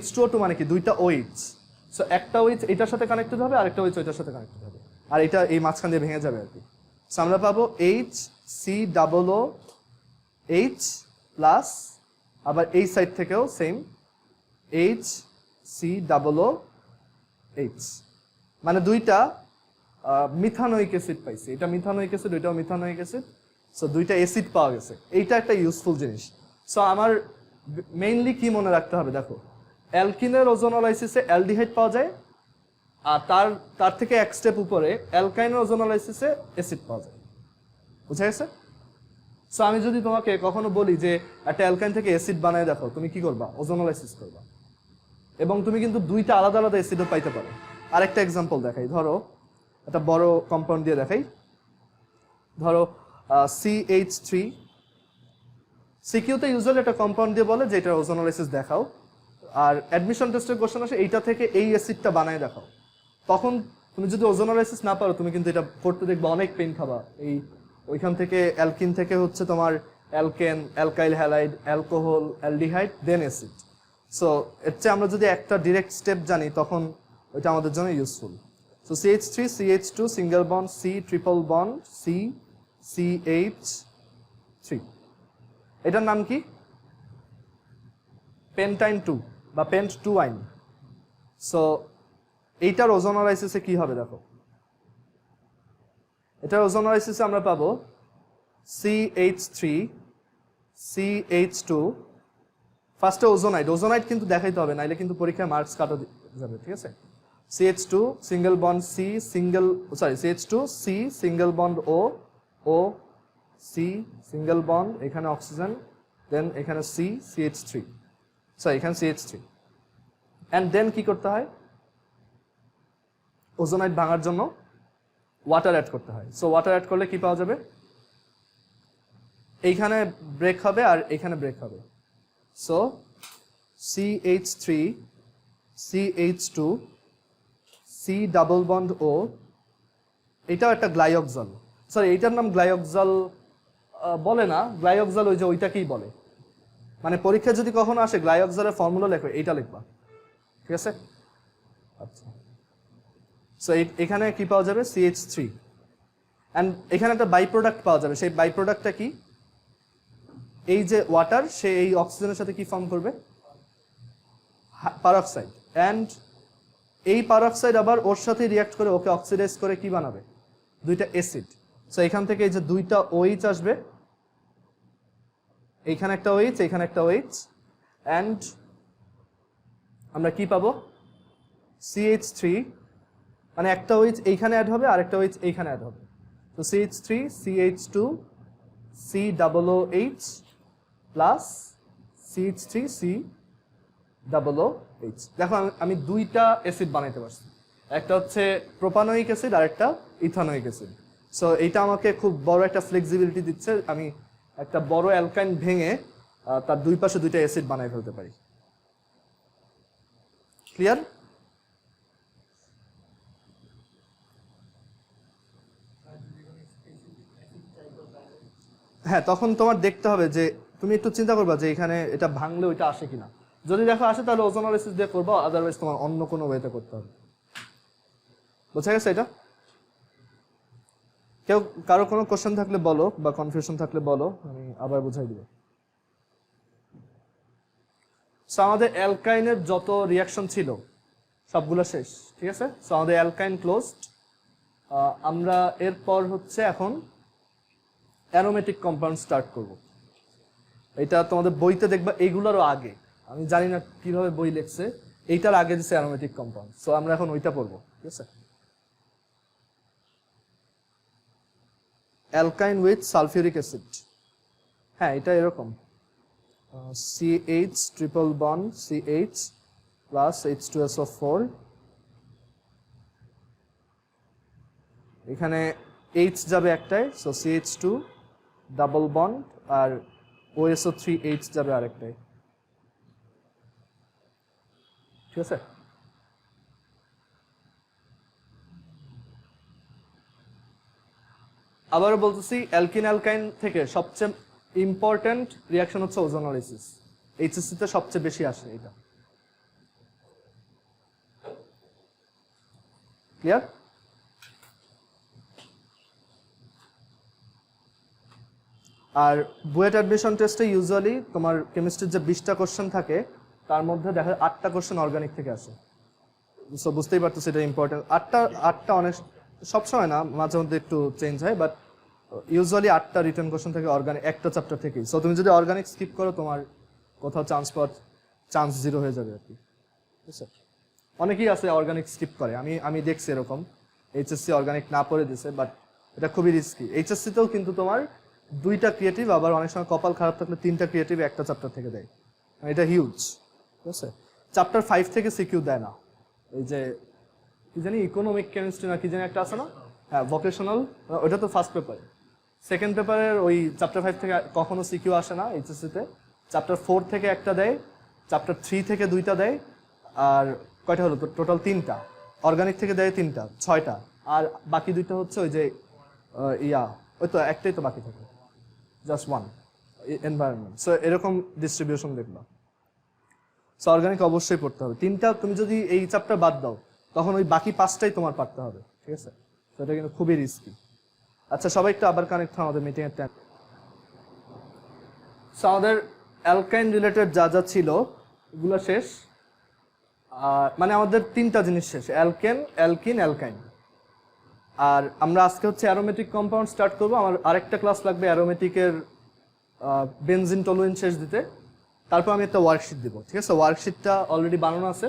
H2O2 মানে কি দুইটা OH, সো একটা OH এটার সাথে কানেক্টেড হবে, আরেকটা OH ওইটার সাথে কানেক্টেড হবে, আর এটা এই মাঝখান দিয়ে ভেঙে যাবে আর কি। সো আমরা পাবো HCOOH প্লাস, আবার এই সাইড থেকেও সেম HCOOH, মানে দুইটা মিথানোইক অ্যাসিড পাইছি, এটা মিথানোইক অ্যাসিড, ওইটাও মিথানোইক অ্যাসিড, সো দুইটা অ্যাসিড পাওয়া গেছে। এইটা একটা ইউজফুল জিনিস। সো আমার মেইনলি কি মনে রাখতে হবে, দেখো অ্যালকিনের ওজোনোলাইসিসে অ্যালডিহাইড পাওয়া যায়, আর তার থেকে এক স্টেপ উপরে অ্যালকাইনের ওজোনোলাইসিসে অ্যাসিড পাওয়া যায়, বুঝা গেছে? সো আমি যদি তোমাকে কখনো বলি যে একটা অ্যালকাইন থেকে অ্যাসিড বানায় দেখো, তুমি কি করবা, ওজোনোলাইসিস করবা, এবং তুমি কিন্তু দুইটা আলাদা আলাদা অ্যাসিডও পাইতে পারো। আরেকটা এক্সাম্পল দেখাই, ধরো একটা বড় কম্পাউন্ড দিয়ে দেখাই, ধরো CH3, সিকিউতে ইউজুয়ালি একটা কম্পাউন্ড দিয়ে বলে যে এটা ওজোনোলাইসিস দেখাও, আর অ্যাডমিশন টেস্টের কোশ্চেন আসে এইটা থেকে এই অ্যাসিডটা বানায় দেখাও। তখন তুমি যদি ওজোনোলাইসিস না পারো, তুমি কিন্তু এটা করতে দেখবে অনেক পেইন খাবা। ওইখান থেকে অ্যালকিন থেকে হচ্ছে তোমার alkane, alkyl halide, alcohol, aldehyde, then acid. So এর চেয়ে আমরা যদি একটা ডিরেক্ট স্টেপ জানি, তখন ওইটা আমাদের জন্য useful. So CH3, CH2, single bond, C, triple bond, C, CH3, এটার নাম কি, পেন্টাইন 2 বা পেন্ট 2 আইন। সো এইটার ওজোনোলাইসিসে কি হবে দেখো, এটার ওজোনোলাইসিসে আমরা পাবো CH3, CH2, ফার্স্টে ওজোনাইড কিন্তু দেখাইতে হবে, নাইলে কিন্তু পরীক্ষায় মার্কস কাটা যাবে, ঠিক আছে। CH2 single bond CH2 C single bond O C single bond, এখানে অক্সিজেন, দেন এখানে CH3, এখানে CH3, অ্যান্ড দেন কি করতে হয়, ওজোনাইড ভাঙার জন্য ওয়াটার অ্যাড করতে হয়। সো ওয়াটার অ্যাড করলে কি পাওয়া যাবে, এইখানে ব্রেক হবে আর এখানে ব্রেক হবে। So CH3, CH2, C double bond O, এটাও একটা গ্লাইঅক্সাল, এইটার নাম গ্লাইঅক্সাল বলে না, গ্লাইঅক্সাল ওই যে ওইটাকেই বলে, মানে পরীক্ষা যদি কখনো আসে গ্লাইঅক্সালের ফর্মুলা লেখো, এইটা লিখবা, ঠিক আছে। আচ্ছা, সো এখানে কি পাওয়া যাবে, CH3, অ্যান্ড এখানে একটা বাই প্রোডাক্ট পাওয়া যাবে। সেই বাই প্রোডাক্টটা কি, এই যে ওয়াটার, সে এই অক্সিজেনের সাথে কি ফর্ম করবে, পারক্সাইড, অ্যান্ড এই পারক্সাইড আবার ওর সাথে রিয়াক্ট করে ওকে অক্সিডাইজ করে কি বানাবে, দুইটা অ্যাসিড। সো এখান থেকে এই যে দুইটা OH আসবে, এইখানে একটা OH, এইখানে একটা OH, অ্যান্ড আমরা কি পাবো, CH3, মানে একটা OH এইখানে অ্যাড হবে আর একটা OH এইখানে অ্যাড হবে। তো CH3, CH2, COOH plus CH3, COOH। দেখো আমি দুইটা অ্যাসিড বানাইতে পারছি, একটা হচ্ছে প্রোপানোইক অ্যাসিড আর একটা ইথানোইক অ্যাসিড। সো এইটা আমাকে খুব বড় একটা ফ্লেক্সিবিলিটি দিচ্ছে, আমি একটা বড় অ্যালকাইন ভেঙে তার দুই পাশে দুইটা অ্যাসিড বানাই ফেলতে পারি। ক্লিয়ার? হ্যাঁ, তখন তোমার দেখতে হবে যে তুমি একটু চিন্তা করবা যে এখানে এটা ভাঙলে ওইটা আসে কিনা। যদি দেখো আসে তাহলে ওজোনোলাইসিস দিয়ে করবো, আদারওয়াইজ তোমার অন্য কোনো ওয়েতে করতে হবে। বোঝা গেছে এটা? কারো কোনো কোশ্চেন থাকলে বলো, বা কনফিউশন থাকলে বলো, আমি আবার বুঝাই দিব। সো আমাদের অ্যালকাইনের যত রিয়াকশন ছিল সবগুলো শেষ, ঠিক আছে। সো আমাদের অ্যালকাইন ক্লোজড। আমরা এরপর হচ্ছে এখন অ্যারোমেটিক কম্পাউন্ড স্টার্ট করব। এটা তোমাদের বইতে দেখবা, এইগুলোরও আগে, আমি জানি না কিভাবে বই লিখছে, এইটার আগে দিচ্ছে অ্যারোমেটিক কম্পাউন্ড। সো আমরা এখন ওইটা পড়বো, ঠিক আছে। অ্যালকাইন উইথ সালফিউরিক অ্যাসিড, হ্যাঁ এটা এরকম, CH triple bond CH plus H2SO4, এখানে এইচ যাবে একটাই, সো CH2 ডাবল বন্ড, আর OSO3H যাবে আরেকটাই। ঠিক আছে, আবারও বলতেছি, অ্যালকিন অ্যালকাইন থেকে সবচেয়ে ইম্পর্টেন্ট রিয়াকশন হচ্ছে ওজোনোলাইসিস। HCC তে সবচেয়ে বেশি আসে এটা। ক্লিয়ার? আর বুয়েট অ্যাডমিশন টেস্টে ইউজুয়ালি তোমার কেমিস্ট্রির যে 20টা কোশ্চেন থাকে তার মধ্যে দেখা যায় 8টা কোশ্চেন অর্গানিক থেকে আসে। সো বুঝতেই পারতেছি এটা ইম্পর্টেন্ট। আটটা অনেক সবসময় না, মাঝে মধ্যে একটু চেঞ্জ হয়, বাট ইউজুয়ালি 8টা রিটেন কোশ্চেন থেকে অর্গানিক, একটা চ্যাপ্টার থেকেই। সো তুমি যদি অর্গানিক স্কিপ করো তোমার কোথাও চান্স 0 হয়ে যাবে আর কি। ঠিক আছে, অনেকেই আছে অর্গানিক স্কিপ করে, আমি দেখছি এরকম HSC অর্গানিক না পড়ে দিছে, বাট এটা খুবই রিস্কি। HSC তেও কিন্তু তোমার 2টা ক্রিয়েটিভ, আবার অনেক সময় কপাল খারাপ থাকলে 3টা ক্রিয়েটিভ একটা চ্যাপ্টার থেকে দেয়। এটা হিউজ। ঠিক আছে, চ্যাপ্টার 5 থেকে সিকিউ দেয় না। এই যে কি জানি ইকোনমিক কেমিস্ট্রি না কি জানি একটা আছে না, হ্যাঁ ভোকেশনাল, ওটা তো ফার্স্ট পেপার। সেকেন্ড পেপারের ওই চ্যাপ্টার 5 থেকে কখনো সিকিউ আসে না HSC তে। চ্যাপ্টার 4 থেকে একটা দেয়, চ্যাপ্টার 3 থেকে 2টা দেয়, আর কয়টা হলো টোটাল 3টা। অর্গানিক থেকে দেয় 3টা, 6টা, আর বাকি 2টা হচ্ছে ওই যে ওই তো একটাই তো বাকি থাকে, জাস্ট 1 এনভায়রনমেন্ট। সো এরকম ডিস্ট্রিবিউশন দেখবা। সো অর্গানিক অবশ্যই পড়তে হবে। 3টা তুমি যদি এই চ্যাপ্টার বাদ দাও তখন ওই বাকি 5টাই তোমার পড়তে হবে। ঠিক আছে, তো এটা কিন্তু খুবই রিস্কি। আচ্ছা, সবাই একটু আবার কানেক্ট হও, আমাদের মিটিং এর টাইম। সো আমাদের অ্যালকাইন রিলেটেড যা যা ছিল এগুলো শেষ। মানে আমাদের 3টা জিনিস শেষ, অ্যালকেন, অ্যালকিন, অ্যালকাইন। আর আমরা আজকে হচ্ছে অ্যারোমেটিক কম্পাউন্ড স্টার্ট করবো। আমার আরেকটা ক্লাস লাগবে অ্যারোমেটিকের বেনজিন টলুইন শেষ দিতে, তারপর আমি একটা ওয়ার্কশিট দিব। ঠিক আছে, ওয়ার্কশিটটা অলরেডি বানানো আছে,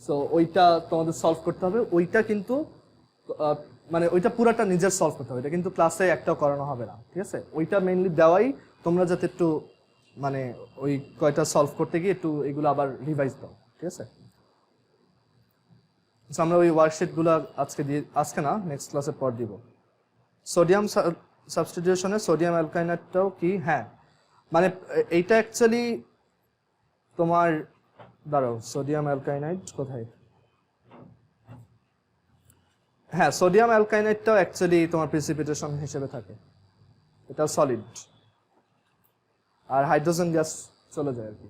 সো ওইটা তোমাদের সলভ করতে হবে। ওইটা কিন্তু মানে ওইটা পুরাটা নিজের সলভ করতে হবে, এটা কিন্তু ক্লাসে একটাও করানো হবে না। ঠিক আছে, ওইটা মেইনলি দেওয়াই তোমরা যাতে একটু মানে ওই কয়টা সলভ করতে গিয়ে একটু এগুলো আবার রিভাইজ দাও। ঠিক আছে, আমরা ওই ওয়ার্কশিটগুলো আজকে না নেক্সট ক্লাসের পর দিব। সোডিয়াম সাবস্টিটিউশনে সোডিয়াম অ্যালকাইনেটটাও কি, হ্যাঁ মানে এইটা অ্যাকচুয়ালি তোমার দাঁড়াও, সোডিয়াম অ্যালকাইনাইড কোথায়, হ্যাঁ সোডিয়াম অ্যালকাইনাইডটাও অ্যাকচুয়ালি তোমার প্রিসিপিটেশন হিসেবে থাকে, এটা সলিড, আর হাইড্রোজেন গ্যাস চলে যায় আর কি।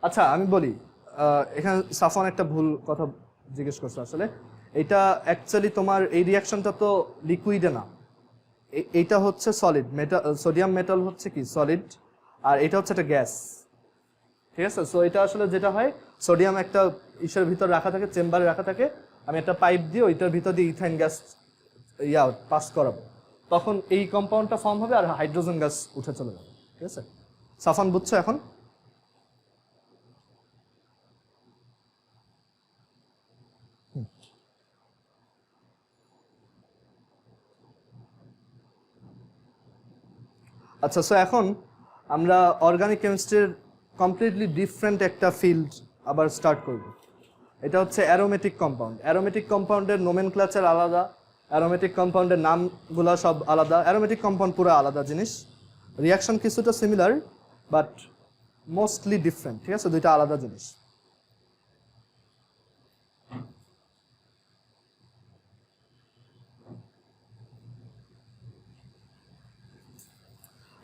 আচ্ছা আমি বলি, এখানে সাফন একটা ভুল কথা জিজ্ঞেস করছে। আসলে এটা অ্যাকচুয়ালি তোমার এই রিয়াকশনটা তো লিকুইডে না, এইটা হচ্ছে সলিড। মেটাল, সোডিয়াম মেটাল হচ্ছে কি সলিড, আর এটা হচ্ছে একটা গ্যাস। ঠিক আছে, সো এটা আসলে যেটা হয়, সোডিয়াম একটা ইসের ভিতর রাখা থাকে, চেম্বারে রাখা থাকে, আমি একটা পাইপ দিয়ে ওইটার ভিতর দিয়ে ইথাইন গ্যাস পাস করাবো, তখন এই কম্পাউন্ডটা ফর্ম হবে আর হাইড্রোজেন গ্যাস উঠে চলে যাবে। ঠিক আছে, সাফন বুঝছো এখন? আচ্ছা, সো এখন আমরা অর্গানিক কেমিস্ট্রির কমপ্লিটলি ডিফারেন্ট একটা ফিল্ড আবার স্টার্ট করব। এটা হচ্ছে অ্যারোমেটিক কম্পাউন্ড। অ্যারোমেটিক কম্পাউন্ডের নোমেনক্লেচার আলাদা, অ্যারোমেটিক কম্পাউন্ডের নামগুলো সব আলাদা। অ্যারোমেটিক কম্পাউন্ড পুরো আলাদা জিনিস, রিয়াকশন কিছুটা সিমিলার বাট মোস্টলি ডিফারেন্ট। ঠিক আছে, দুইটা আলাদা জিনিস।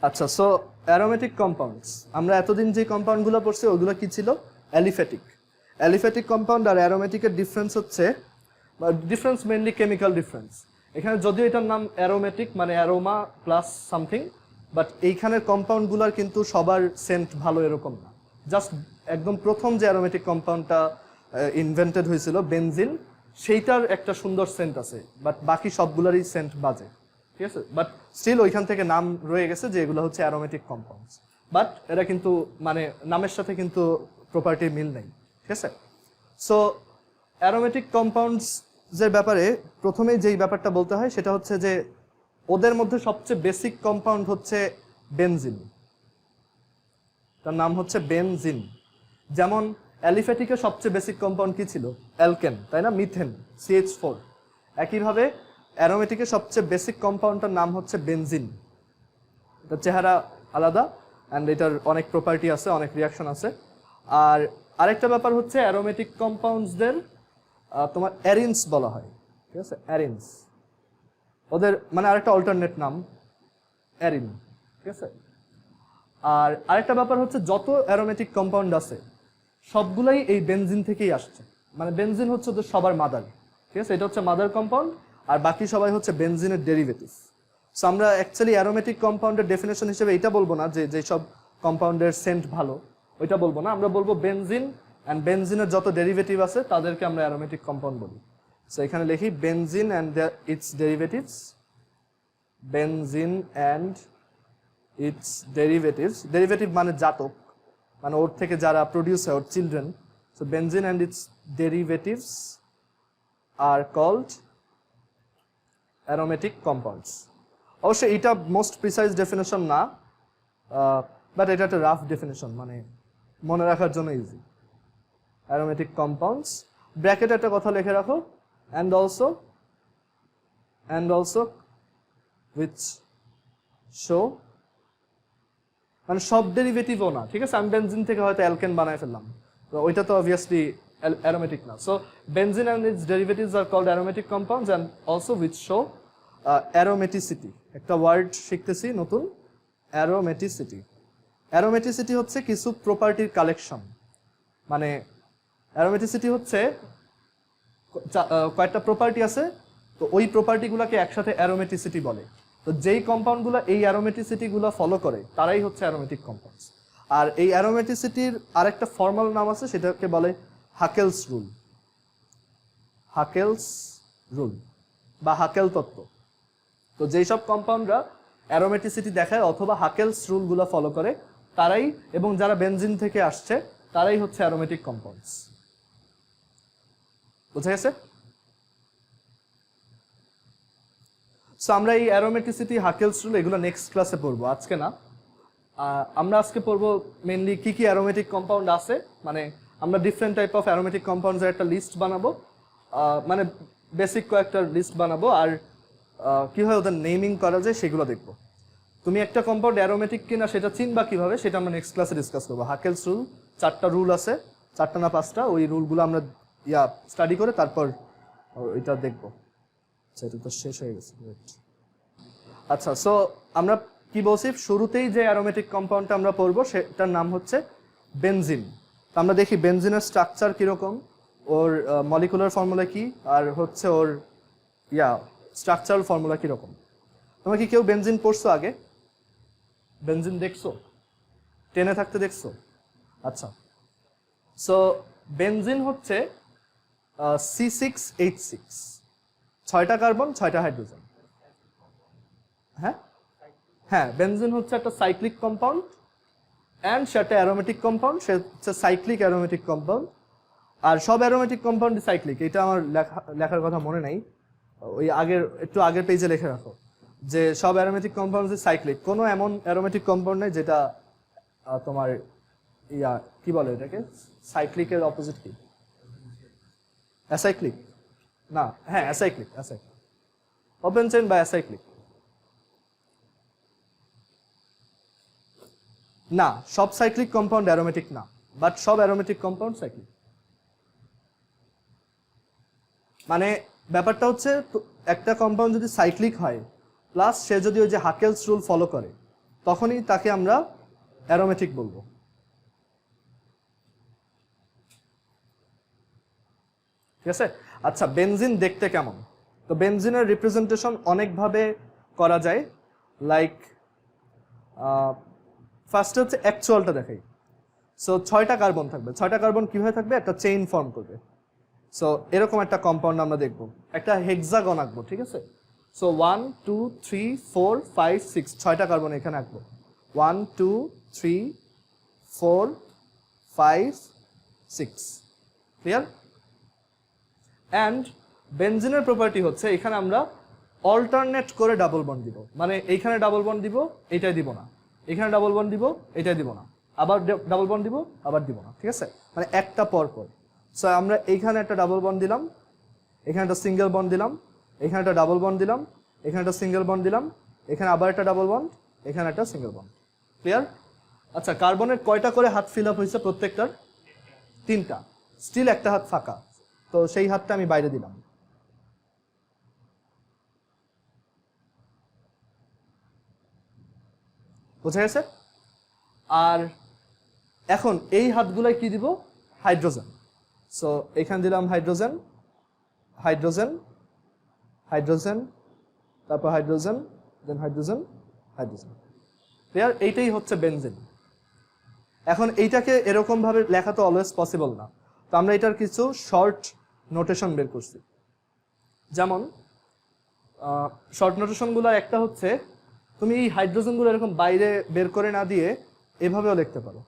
আচ্ছা, সো অ্যারোমেটিক কম্পাউন্ডস, আমরা এতদিন যে কম্পাউন্ডগুলো পড়ছি ওগুলো কি ছিল? অ্যালিফ্যাটিক। অ্যালিফ্যাটিক কম্পাউন্ড আর অ্যারোমেটিকের ডিফারেন্স হচ্ছে, ডিফারেন্স মেইনলি কেমিক্যাল ডিফারেন্স। এখানে যদিও এটার নাম অ্যারোমেটিক মানে অ্যারোমা প্লাস সামথিং, বাট এইখানের কম্পাউন্ডগুলোর কিন্তু সবার সেন্ট ভালো এরকম না। জাস্ট একদম প্রথম যে অ্যারোমেটিক কম্পাউন্ডটা ইনভেন্টেড হয়েছিল বেনজিন, সেইটার একটা সুন্দর সেন্ট আছে, বাট বাকি সবগুলোরই সেন্ট বাজে। ঠিক আছে, বাট স্টিল ওইখান থেকে নাম রয়ে গেছে যে এগুলো হচ্ছে অ্যারোমেটিক কম্পাউন্ডস, বাট এরা কিন্তু মানে নামের সাথে কিন্তু প্রপার্টির মিল নেই। ঠিক আছে, সো অ্যারোমেটিক কম্পাউন্ডসের ব্যাপারে প্রথমেই যেই ব্যাপারটা বলতে হয় সেটা হচ্ছে যে ওদের মধ্যে সবচেয়ে বেসিক কম্পাউন্ড হচ্ছে বেনজিন, তার নাম হচ্ছে বেনজিন। যেমন অ্যালিফ্যাটিকের সবচেয়ে বেসিক কম্পাউন্ড কি ছিল? অ্যালকেন, তাই না? Methane, CH4। একইভাবে অ্যারোমেটিকের সবচেয়ে বেসিক কম্পাউন্ডটার নাম হচ্ছে বেনজিন। এটার চেহারা আলাদা অ্যান্ড এটার অনেক প্রপার্টি আছে, অনেক রিয়াকশন আছে। আর আরেকটা ব্যাপার হচ্ছে অ্যারোমেটিক কম্পাউন্ডসদের তোমার অ্যারিনস বলা হয়, ঠিক আছে? অ্যারিনস ওদের মানে আরেকটা অল্টারনেট নাম অ্যারিন, ঠিক আছে? আর আরেকটা ব্যাপার হচ্ছে যত অ্যারোমেটিক কম্পাউন্ড আছে সবগুলাই এই বেনজিন থেকেই আসছে। মানে বেনজিন হচ্ছে ওদের সবার মাদার, ঠিক আছে? এটা হচ্ছে মাদার কম্পাউন্ড, আর বাকি সবাই হচ্ছে বেনজিনের ডেরিভেটিভ। সো আমরা অ্যাকচুয়ালি অ্যারোমেটিক কম্পাউন্ডের ডেফিনেশন হিসেবে এটা বলবো না যে যেসব কম্পাউন্ডের সেন্ট ভালো, ওইটা বলবো না। আমরা বলবো বেনজিন অ্যান্ড বেনজিনের যত ডেরিভেটিভ আছে তাদেরকে আমরা অ্যারোমেটিক কম্পাউন্ড বলি। সো এখানে লিখি benzene and its derivatives, benzene and its derivatives. Derivative মানে জাতক, মানে ওর থেকে যারা প্রডিউস হয়, ওর children. So benzene and its derivatives are called aromatic compounds. অবশ্যই এটা মোস্ট প্রিসাইজ ডেফিনেশন না, বাট এটা একটা রাফ ডেফিনেশন, মানে মনে রাখার জন্য ইজি। অ্যারোমেটিক কম্পাউন্ডস ব্র্যাকেটে একটা কথা লিখে রাখো, অ্যান্ড অলসো উইচ শো, মানে সব ডেরিভেটিভও না, ঠিক আছে? আমি বেনজিন থেকে হয়তো অ্যালকেন বানায় ফেললাম, তো ওইটা তো অবভিয়াসলি অ্যারোমেটিক না। So benzene and its derivatives are called aromatic compounds and also which show aromaticity. একটা ওয়ার্ড শিখতেছি নতুন, অ্যারোমেটিসিটি। অ্যারোমেটিসিটি হচ্ছে কিছু প্রপার্টির কালেকশন। মানে অ্যারোমেটিসিটি হচ্ছে কয়েকটা প্রপার্টি আছে, তো ওই প্রপার্টিগুলোকে একসাথে অ্যারোমেটিসিটি বলে। তো যেই কম্পাউন্ডগুলো এই অ্যারোমেটিসিটিগুলো ফলো করে তারাই হচ্ছে অ্যারোমেটিক কম্পাউন্ডস। আর এই অ্যারোমেটিসিটির আরেকটা ফর্মাল নাম আছে, সেটাকে বলে হাকেলস রুল। হাকেলস রুল বা হাকেল তত্ত্ব। তো যেই সব কম্পাউন্ডরা অ্যারোমেটিসিটি দেখায় অথবা হাকেলস রুলগুলো ফলো করে তারাই, এবং যারা বেনজিন থেকে আসছে তারাই হচ্ছে অ্যারোমেটিক কম্পাউন্ডস। বুঝা গেছে? সো আমরা এই অ্যারোমেটিসিটি, হাকেলস রুল এগুলো নেক্সট ক্লাসে পড়বো, আজকে না। আমরা আজকে পড়বো মেইনলি কি কি অ্যারোমেটিক কম্পাউন্ড আছে, মানে আমরা ডিফারেন্ট টাইপ অফ অ্যারোমেটিক কম্পাউন্ডসের একটা লিস্ট বানাবো, মানে বেসিক কয়েকটা লিস্ট বানাবো, আর কীভাবে ওদের নেমিং করা যায় সেগুলো দেখবো। তুমি একটা কম্পাউন্ড অ্যারোমেটিক কিনা সেটা চিনবা কিভাবে, সেটা আমরা নেক্সট ক্লাসে ডিসকাস করবো। হাকেলস রুল 4টা রুল আছে, 4টা না 5টা, ওই রুলগুলো আমরা স্টাডি করে তারপর এটা দেখবো। এটা তো শেষ হয়ে গেছে। আচ্ছা, সো আমরা কি বলছি, শুরুতেই যে অ্যারোমেটিক কম্পাউন্ডটা আমরা পড়বো সেটার নাম হচ্ছে বেনজিন। তো আমরা দেখি বেনজিনের স্ট্রাকচার কিরকম, ওর মলিকুলার ফর্মুলা কি, আর হচ্ছে ওর স্ট্রাকচারাল ফর্মুলা কিরকম। তোমরা কি কেউ বেনজিন পড়ছো আগে? বেনজিন দেখছো? 10-এ থাকতে দেখছো? আচ্ছা, সো বেনজিন হচ্ছে C6H6, 6টা কার্বন 6টা হাইড্রোজেন। হ্যাঁ, বেনজিন হচ্ছে একটা সাইক্লিক কম্পাউন্ড অ্যান্ড সে একটা অ্যারোমেটিক কম্পাউন্ড, সে হচ্ছে সাইক্লিক অ্যারোমেটিক কম্পাউন্ড। আর সব অ্যারোমেটিক কম্পাউন্ডই সাইক্লিক, এটা আমার লেখার কথা মনে নাই, ওই একটু আগের পেজে লিখে রাখো যে সব অ্যারোমেটিক কম্পাউন্ড সাইক্লিক। কোনো এমন অ্যারোমেটিক কম্পাউন্ড নেই যেটা তোমার কি বলে এটাকে, সাইক্লিকের অপোজিট কি? অ্যাসাইক্লিক না, হ্যাঁ অ্যাসাইক্লিক, ওপেন চেইন বা অ্যাসাইক্লিক না। সব সাইক্লিক কম্পাউন্ড অ্যারোমেটিক না, বাট সব অ্যারোমেটিক কম্পাউন্ড সাইক্লিক। মানে ব্যাপারটা হচ্ছে একটা কম্পাউন্ড যদি সাইক্লিক হয় প্লাস সে যদি ওই যে হাকেলস রুল ফলো করে, তখনই তাকে আমরা অ্যারোমেটিক বলবো। ঠিক আছে? আচ্ছা, বেনজিন দেখতে কেমন? তো বেনজিনের রিপ্রেজেন্টেশন অনেকভাবে করা যায়, লাইক ফার্স্টে হচ্ছে অ্যাকচুয়ালটা দেখাই। সো 6টা কার্বন থাকবে, 6টা কার্বন কিভাবে থাকবে, একটা চেইন ফর্ম করবে। সো এরকম একটা কম্পাউন্ড আমরা দেখবো, একটা হেক্সাগন আঁকবো, ঠিক আছে? সো 1 2 3 4 5 6, 6টা কার্বন এখানে আঁকবো। 1 2 3 4 5 6, ক্লিয়ার? অ্যান্ড বেনজিনের প্রপার্টি হচ্ছে এখানে আমরা অল্টারনেট করে ডাবল বন্ড দিব, মানে এইখানে ডাবল বন্ড দিব, এটাই দিব না, এখানে ডাবল বন্ড দিব, এটাই দিব না, আবার ডাবল বন্ড দিব, আবার দিব না, ঠিক আছে, মানে একটা পর পর। সো আমরা এইখানে একটা ডাবল বন্ড দিলাম, এখানে একটা সিঙ্গেল বন্ড দিলাম, এখানে একটা ডাবল বন্ড দিলাম, এখানে একটা সিঙ্গেল বন্ড দিলাম, এখানে আবার একটা ডাবল বন্ড, এখানে একটা সিঙ্গেল বন্ড। ক্লিয়ার? আচ্ছা, কার্বনের কয়টা করে হাত ফিল আপ হয়েছে প্রত্যেকটার? 3টা। স্টিল একটা হাত ফাঁকা, তো সেই হাতটা আমি বাইরে দিলাম। বুঝা গেছে? আর এখন এই হাতগুলাই কি দিব? হাইড্রোজেন। সো এখানে দিলাম হাইড্রোজেন, হাইড্রোজেন, হাইড্রোজেন, তারপর হাইড্রোজেন, দেন হাইড্রোজেন, হাইড্রোজেন। ক্লিয়ার? এইটাই হচ্ছে বেনজিন। এখন এইটাকে এরকম ভাবে লেখা তো অলওয়েজ পসিবল না, তো আমরা এটার কিছু শর্ট নোটেশন বের করছি। যেমন শর্ট নোটেশনগুলো একটা হচ্ছে, তুমি এই হাইড্রোজেনগুলো এরকম বাইরে বের করে না দিয়ে এভাবেও লিখতে পারো।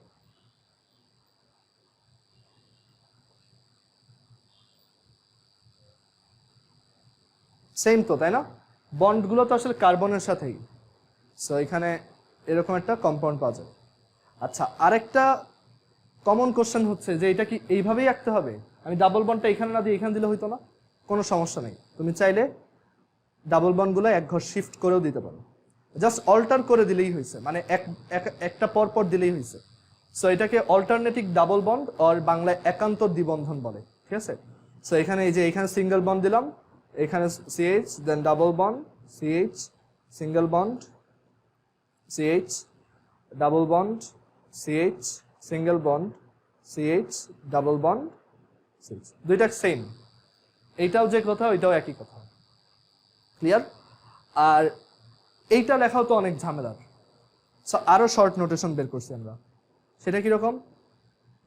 সেম তো, তাই না? বন্ডগুলো তো আসলে কার্বনের সাথেই, সো এখানে এরকম একটা কম্পাউন্ড পাওয়া যায়। আচ্ছা, আরেকটা কমন কোশ্চেন হচ্ছে যে এটা কি এইভাবেই আঁকতে হবে? আমি ডাবল বন্ডটা এখানে না দিয়ে এখানে দিলে হইতো না? কোনো সমস্যা নেই, তুমি চাইলে ডাবল বন্ডগুলো এক ঘর শিফট করেও দিতে পারো, জাস্ট অল্টার করে দিলেই হয়েছে, মানে একটা পর পর দিলেই হয়েছে। সো এটাকে অল্টারনেটিভ ডাবল বন্ড আর বাংলায় একান্ত দ্বিবন্ধন বলে, ঠিক আছে? সো এখানে এই যে এখানে সিঙ্গেল বন্ড দিলাম, এখানে CH, then double bond, CH, single bond, CH, double bond, CH, single bond, CH, double bond, CH। দুইটা সেম, এইটাও যে কথা ওইটাও একই কথা। ক্লিয়ার? আর এইটা লেখাও তো অনেক ঝামেলার, সো আরো শর্ট নোটেশন বের করছি আমরা। সেটা কিরকম?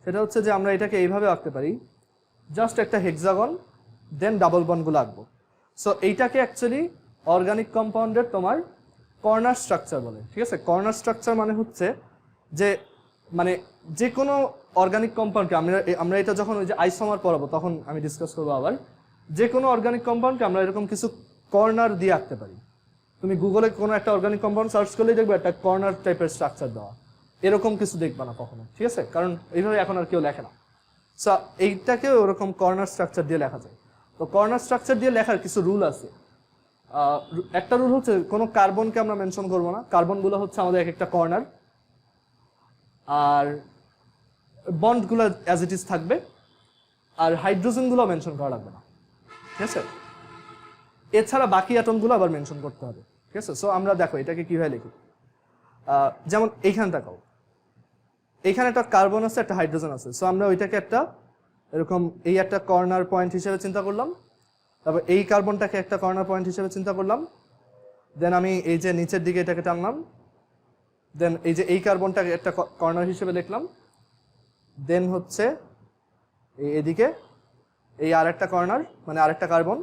সেটা হচ্ছে যে আমরা এটাকে এইভাবে আঁকতে পারি, জাস্ট একটা হেক্সাগন, দেন ডাবল বন্ডগুলো আঁকবো। সো এইটাকে অ্যাকচুয়ালি অর্গানিক কম্পাউন্ডের তোমার কর্নার স্ট্রাকচার বলে, ঠিক আছে? কর্নার স্ট্রাকচার মানে হচ্ছে যে মানে যে কোনো অর্গানিক কম্পাউন্ডকে আমরা এটা যখন ওই যে আইসোমার পড়াবো তখন আমি ডিসকাস করবো আবার, যে কোনো অর্গানিক কম্পাউন্ডকে আমরা এরকম কিছু কর্নার দিয়ে আঁকতে পারি। তুমি গুগলে কোনো একটা অর্গানিক কম্পাউন্ড সার্চ করলেই দেখবে একটা কর্নার টাইপের স্ট্রাকচার দেওয়া, এরকম কিছু দেখবা না কখনো, ঠিক আছে? কারণ এইভাবে এখন আর কেউ লেখে না। সো এইটাকে ওরকম কর্নার স্ট্রাকচার দিয়ে লেখা যায়। তো কর্নার স্ট্রাকচার দিয়ে লেখার কিছু রুল আছে। একটা রুল হচ্ছে কোনো কার্বনকে আমরা মেনশন করবো না, কার্বনগুলো হচ্ছে আমাদের এক একটা কর্নার, আর বন্ডগুলো অ্যাজ ইট ইজ থাকবে, আর হাইড্রোজেনগুলো মেনশন করা লাগবে না, ঠিক আছে? এছাড়া বাকি অ্যাটমগুলো আবার মেনশন করতে হবে, ঠিক আছে? সো আমরা দেখো এটাকে কিভাবে লিখি। যেমন এইখানে দেখাও, এইখানে একটা কার্বন আছে, একটা হাইড্রোজেন আছে, সো আমরা ওইটাকে একটা এরকম এই একটা কর্নার পয়েন্ট হিসেবে চিন্তা করলাম, তারপর এই কার্বনটাকে একটা কর্নার পয়েন্ট হিসেবে চিন্তা করলাম, দেন আমি এই যে নিচের দিকে এটাকে টানলাম, দেন এই যে এই কার্বনটাকে একটা কর্নার হিসেবে লিখলাম, দেন হচ্ছে এদিকে এই আরেকটা কর্নার মানে আরেকটা কার্বন,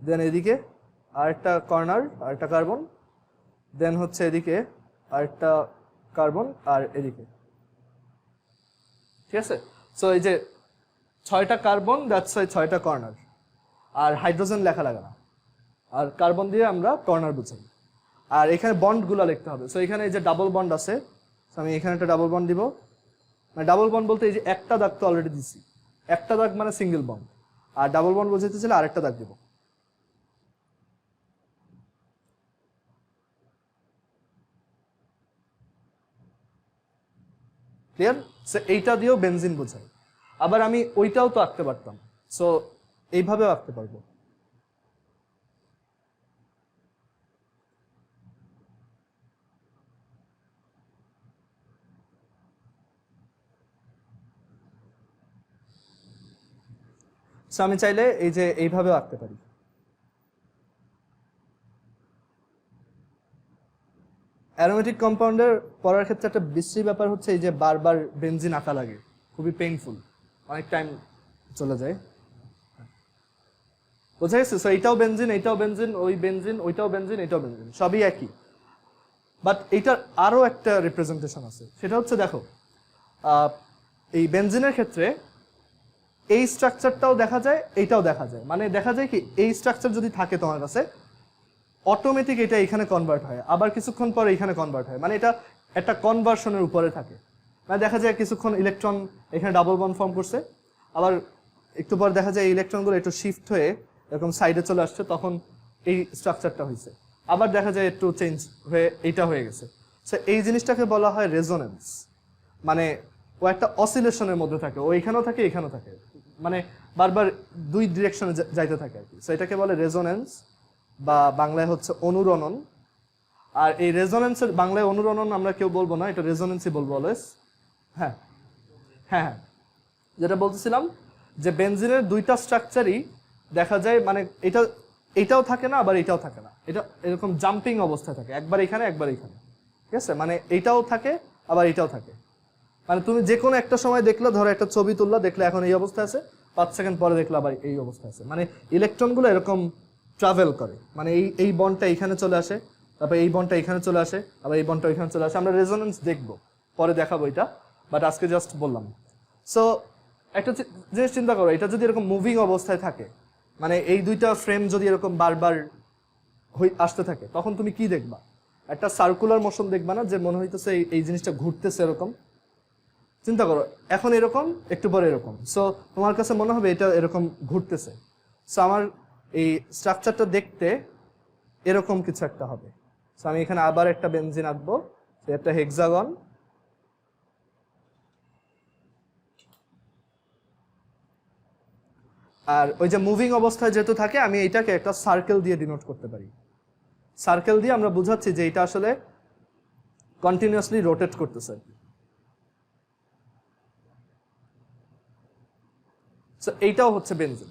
দেন এদিকে আরেকটা কর্নার আরেকটা কার্বন, দেন হচ্ছে এদিকে আরেকটা কার্বন আর এদিকে, ঠিক আছে? সো এই যে 6টা কার্বন, দ্যাটস ওয়াই 6টা কর্নার। আর হাইড্রোজেন লেখা লাগে না, আর কার্বন দিয়ে আমরা কর্নার বুঝাই। আর এখানে বন্ডগুলো লিখতে হবে। সো এখানে এই যে ডাবল বন্ড আছে, সো আমি এখানে একটা ডাবল বন্ড দিব। মানে ডাবল বন্ড বলতে এই যে একটা দাগ তো অলরেডি দিছি, একটা দাগ মানে সিঙ্গেল বন্ড, আর ডাবল বন্ড বোঝাতে চাইলে আরেকটা দাগ দিব। ক্লিয়ার? সো এইটা দিয়েও বেনজিন বোঝাই। আবার আমি ওইটাও তো আঁকতে পারতাম, সো এইভাবেও আঁকতে পারবো। সো আমি চাইলে এই যে এইভাবেও আঁকতে পারি। অ্যারোমেটিক কম্পাউন্ডের পড়ার ক্ষেত্রে একটা বিশ্রী ব্যাপার হচ্ছে এই যে বারবার বেনজিন আঁকা লাগে, খুবই পেইনফুল, অনেক টাইম চলে যায়। বোঝা গেছে? সো এইটাও বেনজিন, এইটাও বেনজিন, ওই বেনজিন, ওইটাও বেনজিন, এটাও বেনজিন, সবই একই। বাট এইটার আরো একটা রিপ্রেজেন্টেশন আছে, সেটা হচ্ছে দেখো এই বেনজিনের ক্ষেত্রে এই স্ট্রাকচারটাও দেখা যায়, এইটাও দেখা যায়। মানে দেখা যায় কি এই স্ট্রাকচার যদি থাকে তোমার কাছে, অটোমেটিক এটা এখানে কনভার্ট হয়, আবার কিছুক্ষণ পরে এখানে কনভার্ট হয়, মানে এটা একটা কনভার্সনের উপরে থাকে। মানে দেখা যায় কিছুক্ষণ ইলেকট্রন এখানে ডাবল বন্ড ফর্ম করছে, আবার একটু পর দেখা যায় এই ইলেকট্রনগুলো একটু শিফট হয়ে এরকম সাইডে চলে আসছে, তখন এই স্ট্রাকচারটা হয়েছে। আবার দেখা যায় একটু চেঞ্জ হয়ে এইটা হয়ে গেছে। সো এই জিনিসটাকে বলা হয় রেজোনেন্স। মানে ও একটা অসিলেশনের মধ্যে থাকে, ও এখানেও থাকে এখানেও থাকে, মানে বারবার দুই ডিরেকশনে যাইতে থাকে আর কি। সো এটাকে বলে রেজোনেন্স, বা বাংলায় হচ্ছে অনুরণন। আর এই রেজোনেন্সের বাংলায় অনুরণন আমরা কেউ বলবো না, এটা রেজোনেন্সই বলবো অলওয়েজ। হ্যাঁ হ্যাঁ হ্যাঁ, যেটা বলতেছিলাম যে বেনজিনের দুইটা স্ট্রাকচারই দেখা যায়, মানে এটাও থাকে না আবার এটাও থাকে না, এটা এরকম জাম্পিং অবস্থায় থাকে, একবার এখানে একবার এখানে, ঠিক আছে? মানে এইটাও থাকে আবার এটাও থাকে। মানে তুমি যে কোনো একটা সময় দেখলে, ধরো একটা ছবি তুললা, দেখলে এখন এই অবস্থা আছে, 5 সেকেন্ড পরে দেখলে আবার এই অবস্থা আছে। মানে ইলেকট্রনগুলো এরকম ট্রাভেল করে, মানে এই বন্ডটা এইখানে চলে আসে, তারপর এই বন্ডটা এখানে চলে আসে, আবার এই বন্ডটা এখানে চলে আসে। আমরা রেজোনেন্স দেখবো, পরে দেখাবো এটা, বাট আজকে জাস্ট বললাম। সো একটা জিনিস চিন্তা করো, এটা যদি এরকম মুভিং অবস্থায় থাকে, মানে এই দুইটা ফ্রেম যদি এরকম বারবার আসতে থাকে, তখন তুমি কি দেখবা? একটা সার্কুলার মোশন দেখবা না, যে মনে হইতেছে এই জিনিসটা ঘুরতেছে এরকম। চিন্তা করো, এখন এরকম, একটু পরে এরকম। সো তোমার কাছে মনে হবে এটা এরকম ঘুরতেছে। সো আমার এই স্ট্রাকচারটা দেখতে এরকম কিছু একটা হবে। সো আমি এখানে আবার একটা বেনজিন আঁকবো, একটা হেক্সাগন। আর ওই যে মুভিং অবস্থায় যেহেতু থাকে, আমি এটাকে একটা সার্কেল দিয়ে ডিনোট করতে পারি। সার্কেল দিয়ে আমরা বুঝাচ্ছি যে এটা আসলে কন্টিনিউয়াসলি রোটেট করতেছে। এইটাও হচ্ছে বেনজিন।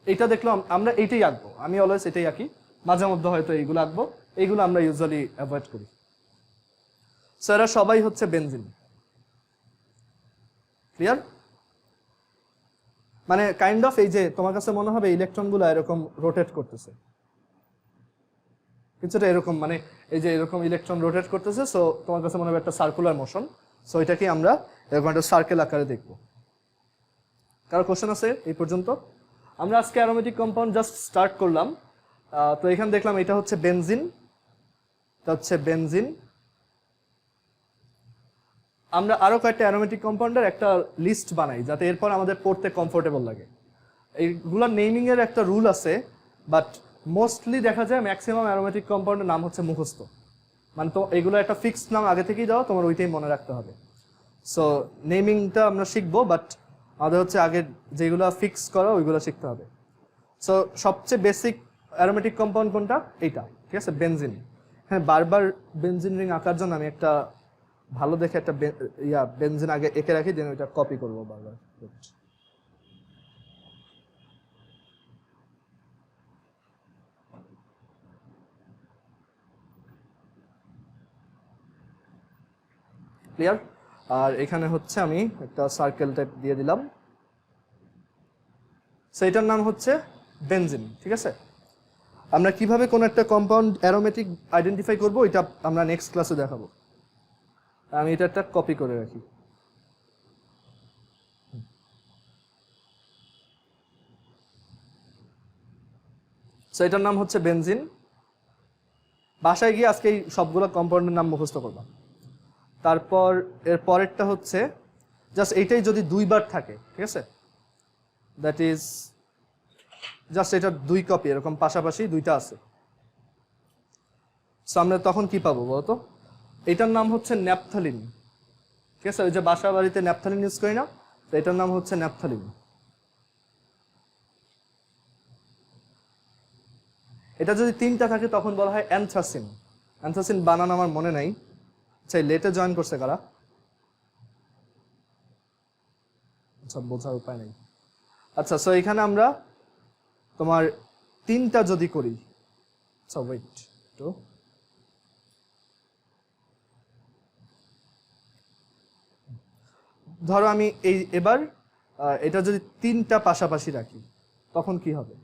এইটা দেখলাম আমরা এইটাই আঁকবো, আমি অলওয়েজ এটাই আঁকি, মাঝে মধ্যে হয়তো এইগুলো আঁকবো, এইগুলো আমরা ইউজুয়ালি অ্যাভয়েড করি। সো এরা সবাই হচ্ছে বেনজিন। ক্লিয়ার? মানে কাইন্ড অফ এই যে তোমার কাছে মনে হবে ইলেকট্রনগুলো এরকম রোটেট করতেছে, কিছুটা এরকম, মানে এই যে এরকম ইলেকট্রন রোটেট করতেছে। সো তোমার কাছে মনে হবে একটা সার্কুলার মোশন। সো এটাকে আমরা এরকম একটা সার্কেল আকারে দেখবো। কারো কোশ্চেন আছে এই পর্যন্ত? আমরা আজকে অ্যারোমেটিক কম্পাউন্ড জাস্ট স্টার্ট করলাম। তো এখানে দেখলাম এটা হচ্ছে বেনজিন, এটা হচ্ছে বেনজিন। আমরা আরো কয়েকটা অ্যারোমেটিক কম্পাউন্ডের একটা লিস্ট বানাই, যাতে এরপর আমাদের পড়তে কমফোর্টেবল লাগে। এইগুলোর নেমিং এর একটা রুল আছে, বাট মোস্টলি দেখা যায় ম্যাক্সিমাম অ্যারোমেটিক কম্পাউন্ডের নাম হচ্ছে মুখস্থ। মানে তো এগুলো একটা ফিক্সড নাম আগে থেকেই দাও, তোমার ওইটাই মনে রাখতে হবে। সো নেমিংটা আমরা শিখবো, বাট আমাদের হচ্ছে আগে যেগুলো ফিক্স করা ওইগুলো শিখতে হবে। সো সবচেয়ে বেসিক অ্যারোমেটিক কম্পাউন্ড কোনটা? এইটা, ঠিক আছে, বেনজিন। হ্যাঁ, বারবার বেনজিন রিং আঁকার জন্য আমি একটা ভালো দেখে একটা বেনজিন আগে এঁকে রাখি, দেন ওইটা কপি করবো বারবার। ক্লিয়ার? আর এখানে হচ্ছে আমি একটা সার্কেল টাইপ দিয়ে দিলাম। সেইটার নাম হচ্ছে বেনজিন, ঠিক আছে? আমরা কিভাবে কোন একটা কম্পাউন্ড অ্যারোমেটিক আইডেন্টিফাই করবো, এটা আমরা নেক্সট ক্লাসে দেখাবো। আমি এটা একটা কপি করে রাখি। সো এটার নাম হচ্ছে বেনজিন। বাসায় গিয়ে আজকে এই সবগুলো কম্পাউন্ডের নাম মুখস্থ করলাম। তারপর এর পরেরটা হচ্ছে জাস্ট এইটাই যদি দুইবার থাকে, ঠিক আছে, দ্যাট ইজ জাস্ট এটা 2 কপি এরকম পাশাপাশি দুইটা আছে। সো আমরা তখন কি পাবো বলতো? এটার নাম হচ্ছে ন্যাপথালিন, ঠিক আছে? ওই যে বাসা বাড়িতে ন্যাপথালিন ইউজ করি না, তো এটার নাম হচ্ছে ন্যাপথালিন। এটা যদি 3টা থাকে তখন বলা হয় অ্যানথ্রাসিন। অ্যানথ্রাসিন বানান আমার মনে নাই, আচ্ছা লেটে জয়েন করছে কারা? আচ্ছা, বোঝার উপায় নেই। আচ্ছা, সো এখানে আমরা তোমার 3টা যদি করি, আচ্ছা ওয়েট তো, ধরো আমি এবার এটা যদি 3টা পাশাপাশি রাখি, তখন কি হবে?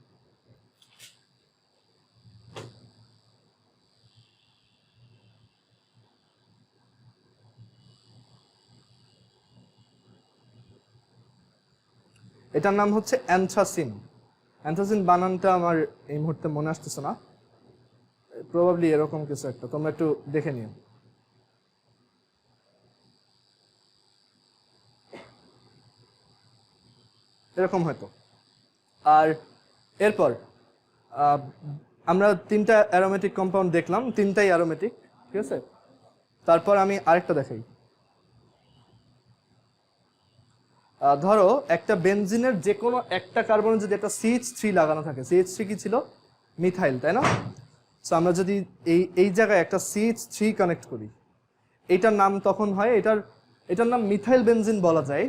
এটার নাম হচ্ছে অ্যানথ্রাসিন। অ্যানথ্রাসিন বানানটা আমার এই মুহূর্তে মনে আসতেছে না, প্রবাবলি এরকম কিছু একটা, তোমরা একটু দেখে নিও। এরকম হয়তো। আর এরপর আমরা 3টা অ্যারোমেটিক কম্পাউন্ড দেখলাম, 3টাই অ্যারোমেটিক, ঠিক আছে। তারপর আমি আরেকটা দেখাই। ধরো একটা বেনজিনের যে কোনো একটা কার্বনে যদি একটা CH3 লাগানো থাকে, CH3 কি ছিল? মিথাইল, তাই না? সো আমরা যদি এই জায়গায় একটা CH3 কানেক্ট করি, এটার নাম তখন হয়, এটার নাম মিথাইল বেনজিন বলা যায়,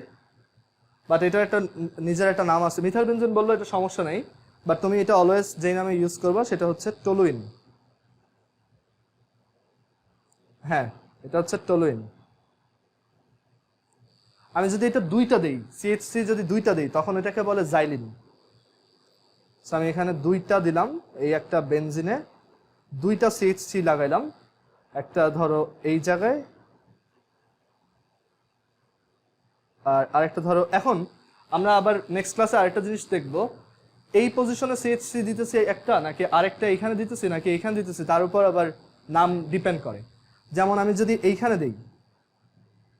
বাট এটার একটা নিজের একটা নাম আছে। মিথাইল বেনজিন বললে এটা সমস্যা নেই, বাট তুমি এটা অলওয়েজ যেই নামে ইউজ করবা সেটা হচ্ছে টলুইন। হ্যাঁ, এটা হচ্ছে টলুইন। আমি যদি এটা 2টা দেই, CH3 যদি 2টা দেই, তখন এটাকে বলে জাইলিন। সো আমি এখানে 2টা দিলাম, এই একটা বেনজিনে 2টা CH3 লাগাইলাম, একটা ধরো এই জায়গায়, আর আরেকটা ধরো। এখন আমরা আবার নেক্সট ক্লাসে আরেকটা জিনিস দেখবো, এই পজিশনে CH3 দিতেছি একটা, নাকি আরেকটা এইখানে দিতেছি, নাকি এইখানে দিতেছি, তার উপর আবার নাম ডিপেন্ড করে। যেমন আমি যদি এইখানে দিই,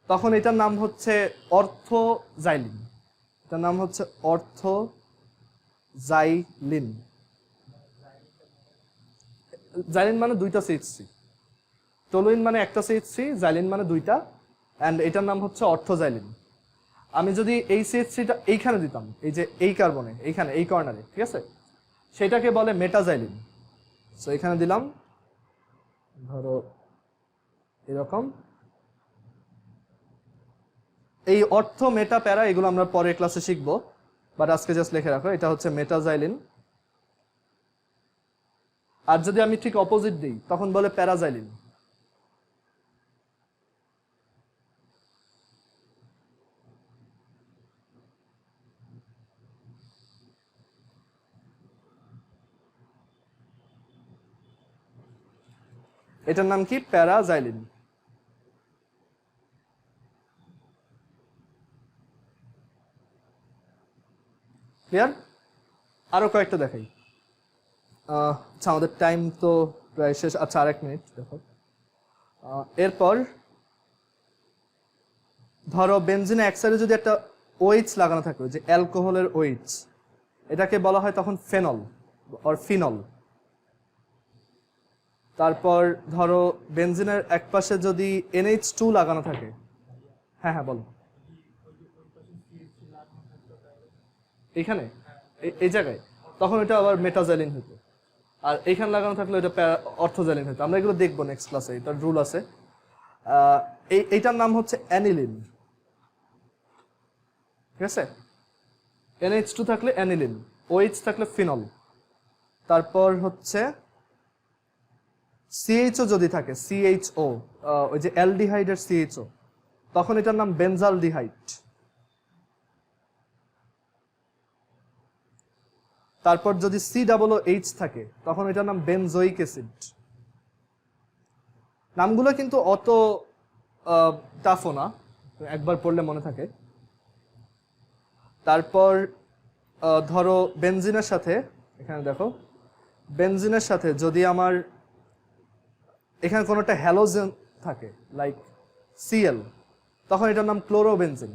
তখন এটার নাম হচ্ছে অর্থোজাইলিন। এটার নাম হচ্ছে অর্থোজাইলিন। জাইলিন মানে 2টা CH3, টলুইন মানে একটা CH3, জাইলিন মানে 2টা, অ্যান্ড এটার নাম হচ্ছে অর্থোজাইলিন। আমি যদি এই CH3টা এইখানে দিতাম, এই যে এই কার্বনে, এইখানে এই কর্নারে, ঠিক আছে, সেটাকে বলে মেটাজাইলিন। সো এখানে দিলাম ধরো এরকম। এই অর্থ, মেটা, প্যারা এগুলো আমরা পরের ক্লাসে শিখবো, বাট আজকে জাস্ট লিখে রাখো, এটা হচ্ছে মেটাজাইলিন। আর যদি আমি ঠিক অপোজিট দিই, তখন বলে প্যারাজাইলিন। এটার নাম কি? প্যারাজাইলিন। ক্লিয়ার? আরো কয়েকটা দেখাই। আচ্ছা, আমাদের টাইম তো প্রায় শেষ। আচ্ছা, আর 1 মিনিট দেখো। এরপর ধরো বেনজিনে এক সাইডে যদি একটা OH লাগানো থাকে, যে অ্যালকোহলের OH, এটাকে বলা হয় তখন ফেনল অর ফিনল। তারপর ধরো বেনজিনের একপাশে যদি NH2 লাগানো থাকে, হ্যাঁ হ্যাঁ বলো, এইখানে এই জায়গায়, তখন এটা আবার মেটাজাইলিন হতো। আর এইখানে লাগানো থাকলে এটা অর্থোজাইলিন হতো। আমরা এগুলো দেখবো নেক্সট ক্লাসে, এটার রুল আছে। এইটার নাম হচ্ছে অ্যানিলিন, ঠিক আছে। NH2 থাকলে অ্যানিলিন, OH থাকলে ফিনল। তারপর হচ্ছে CHO যদি থাকে, CHO, ওই যে অ্যালডিহাইডের CHO, তখন এটার নাম বেনজালডিহাইড। তারপর যদি COOH থাকে, তখন এটার নাম বেনজোইক অ্যাসিড। নামগুলো কিন্তু অত টাফও না, একবার পড়লে মনে থাকে। তারপর ধরো বেনজিনের সাথে, এখানে দেখো, বেনজিনের সাথে যদি আমার এখানে কোনো একটা হ্যালোজেন থাকে, লাইক Cl, তখন এটার নাম ক্লোরোবেনজিন।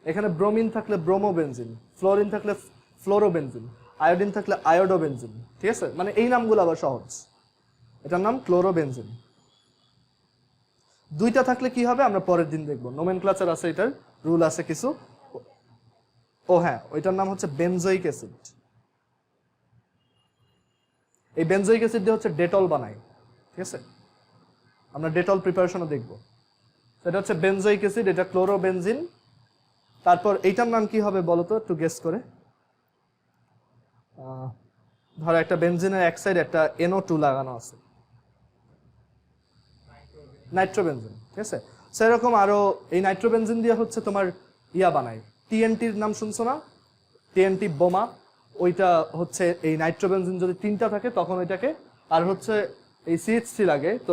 এখানে ব্রোমিন থাকলে ব্রোমোবেনজিন, ফ্লোরিন থাকলে ফ্লোরোবেনজিন, আয়োডিন থাকলে আয়োডোবেনজিন, ঠিক আছে। মানে এই নামগুলো আবার সহজ, এটার নাম ক্লোরোবেনজিন। 2টা থাকলে কি হবে আমরা পরের দিন দেখবো, নোমেনক্লাচার আছে, এটার রুল আছে কিছু। ও হ্যাঁ, ওইটার নাম হচ্ছে বেনজোইক অ্যাসিড। এই বেনজোইক অ্যাসিড দিয়ে হচ্ছে ডেটল বানায়, ঠিক আছে। আমরা ডেটল প্রিপারেশনও দেখবো। এটা হচ্ছে বেনজোইক অ্যাসিড, এটা ক্লোরোবেনজিন। তারপর এইটার নাম কি হবে বলো তো, একটু গেস করে। ধরো একটা বেনজিনের এক সাইড একটা NO2 লাগানো আছে, নাইট্রোবেনজিন, ঠিক আছে। সেরকম আরো এই নাইট্রোবেনজিন দিয়ে হচ্ছে তোমার ইয়া বানায়, TNTর নাম শুনছো না? TNT বোমা, ওইটা হচ্ছে এই নাইট্রোবেনজিন যদি 3টা থাকে তখন ওইটাকে, আর হচ্ছে এই CH3 লাগে, তো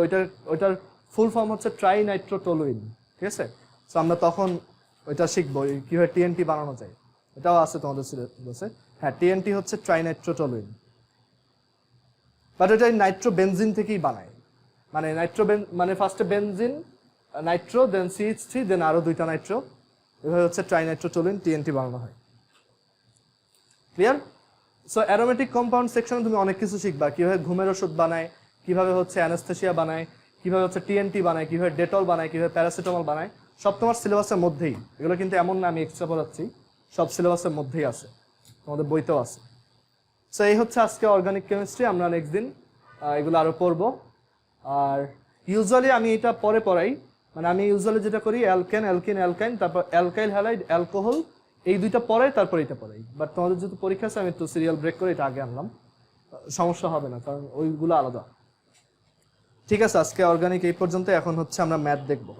ওইটার ফুল ফর্ম হচ্ছে ট্রাইনাইট্রোটলুইন, ঠিক আছে। তো আমরা তখন ওইটা শিখবো কিভাবে TNT বানানো যায়, এটাও আছে তোমাদের সিলেবাসে। হ্যাঁ, TNT হচ্ছে ট্রাইনাইট্রোটলুইন, বাট এটা নাইট্রোবেনজিন থেকেই বানায়। মানে মানে ফার্স্টে বেনজিন, নাইট্রো, দেন CH3, দেন আরো 2টা নাইট্রো, এভাবে হচ্ছে ট্রাইনাইট্রোটলুইন TNT বানানো হয়। ক্লিয়ার? সো অ্যারোমেটিক কম্পাউন্ড সেকশনে তুমি অনেক কিছু শিখবা, কিভাবে ঘুমের ওষুধ বানায়, কিভাবে হচ্ছে অ্যানাস্থেসিয়া বানায়, কিভাবে হচ্ছে টিএনটি বানায়, কিভাবে ডেটল বানায়, কিভাবে প্যারাসিটামল বানায়, সব তোমার সিলেবাসের মধ্যেই। এগুলো কিন্তু এমন না আমি এক্সট্রা পড়াচ্ছি, সব সিলেবাসের মধ্যেই আছে, তোমাদের বইতেও আছে। সো এই হচ্ছে আজকে অর্গানিক কেমিস্ট্রি। আমরা নেক্সট দিন এগুলো আরও পড়বো। আর ইউজুয়ালি আমি এটা পরে পড়াই, মানে আমি ইউজুয়ালি যেটা করি অ্যালকেন, অ্যালকিন, অ্যালকাইন, তারপর অ্যালকাইল হ্যালাইড, অ্যালকোহল, এই দুইটা পড়াই তারপর এটা পড়াই। বাট তোমাদের যেহেতু পরীক্ষা আছে আমি একটু সিরিয়াল ব্রেক করে এটা আগে আনলাম, সমস্যা হবে না কারণ ওইগুলো আলাদা। ঠিক আছে, আজকে অর্গানিক এই পর্যন্ত। এখন হচ্ছে আমরা ম্যাথ দেখবো।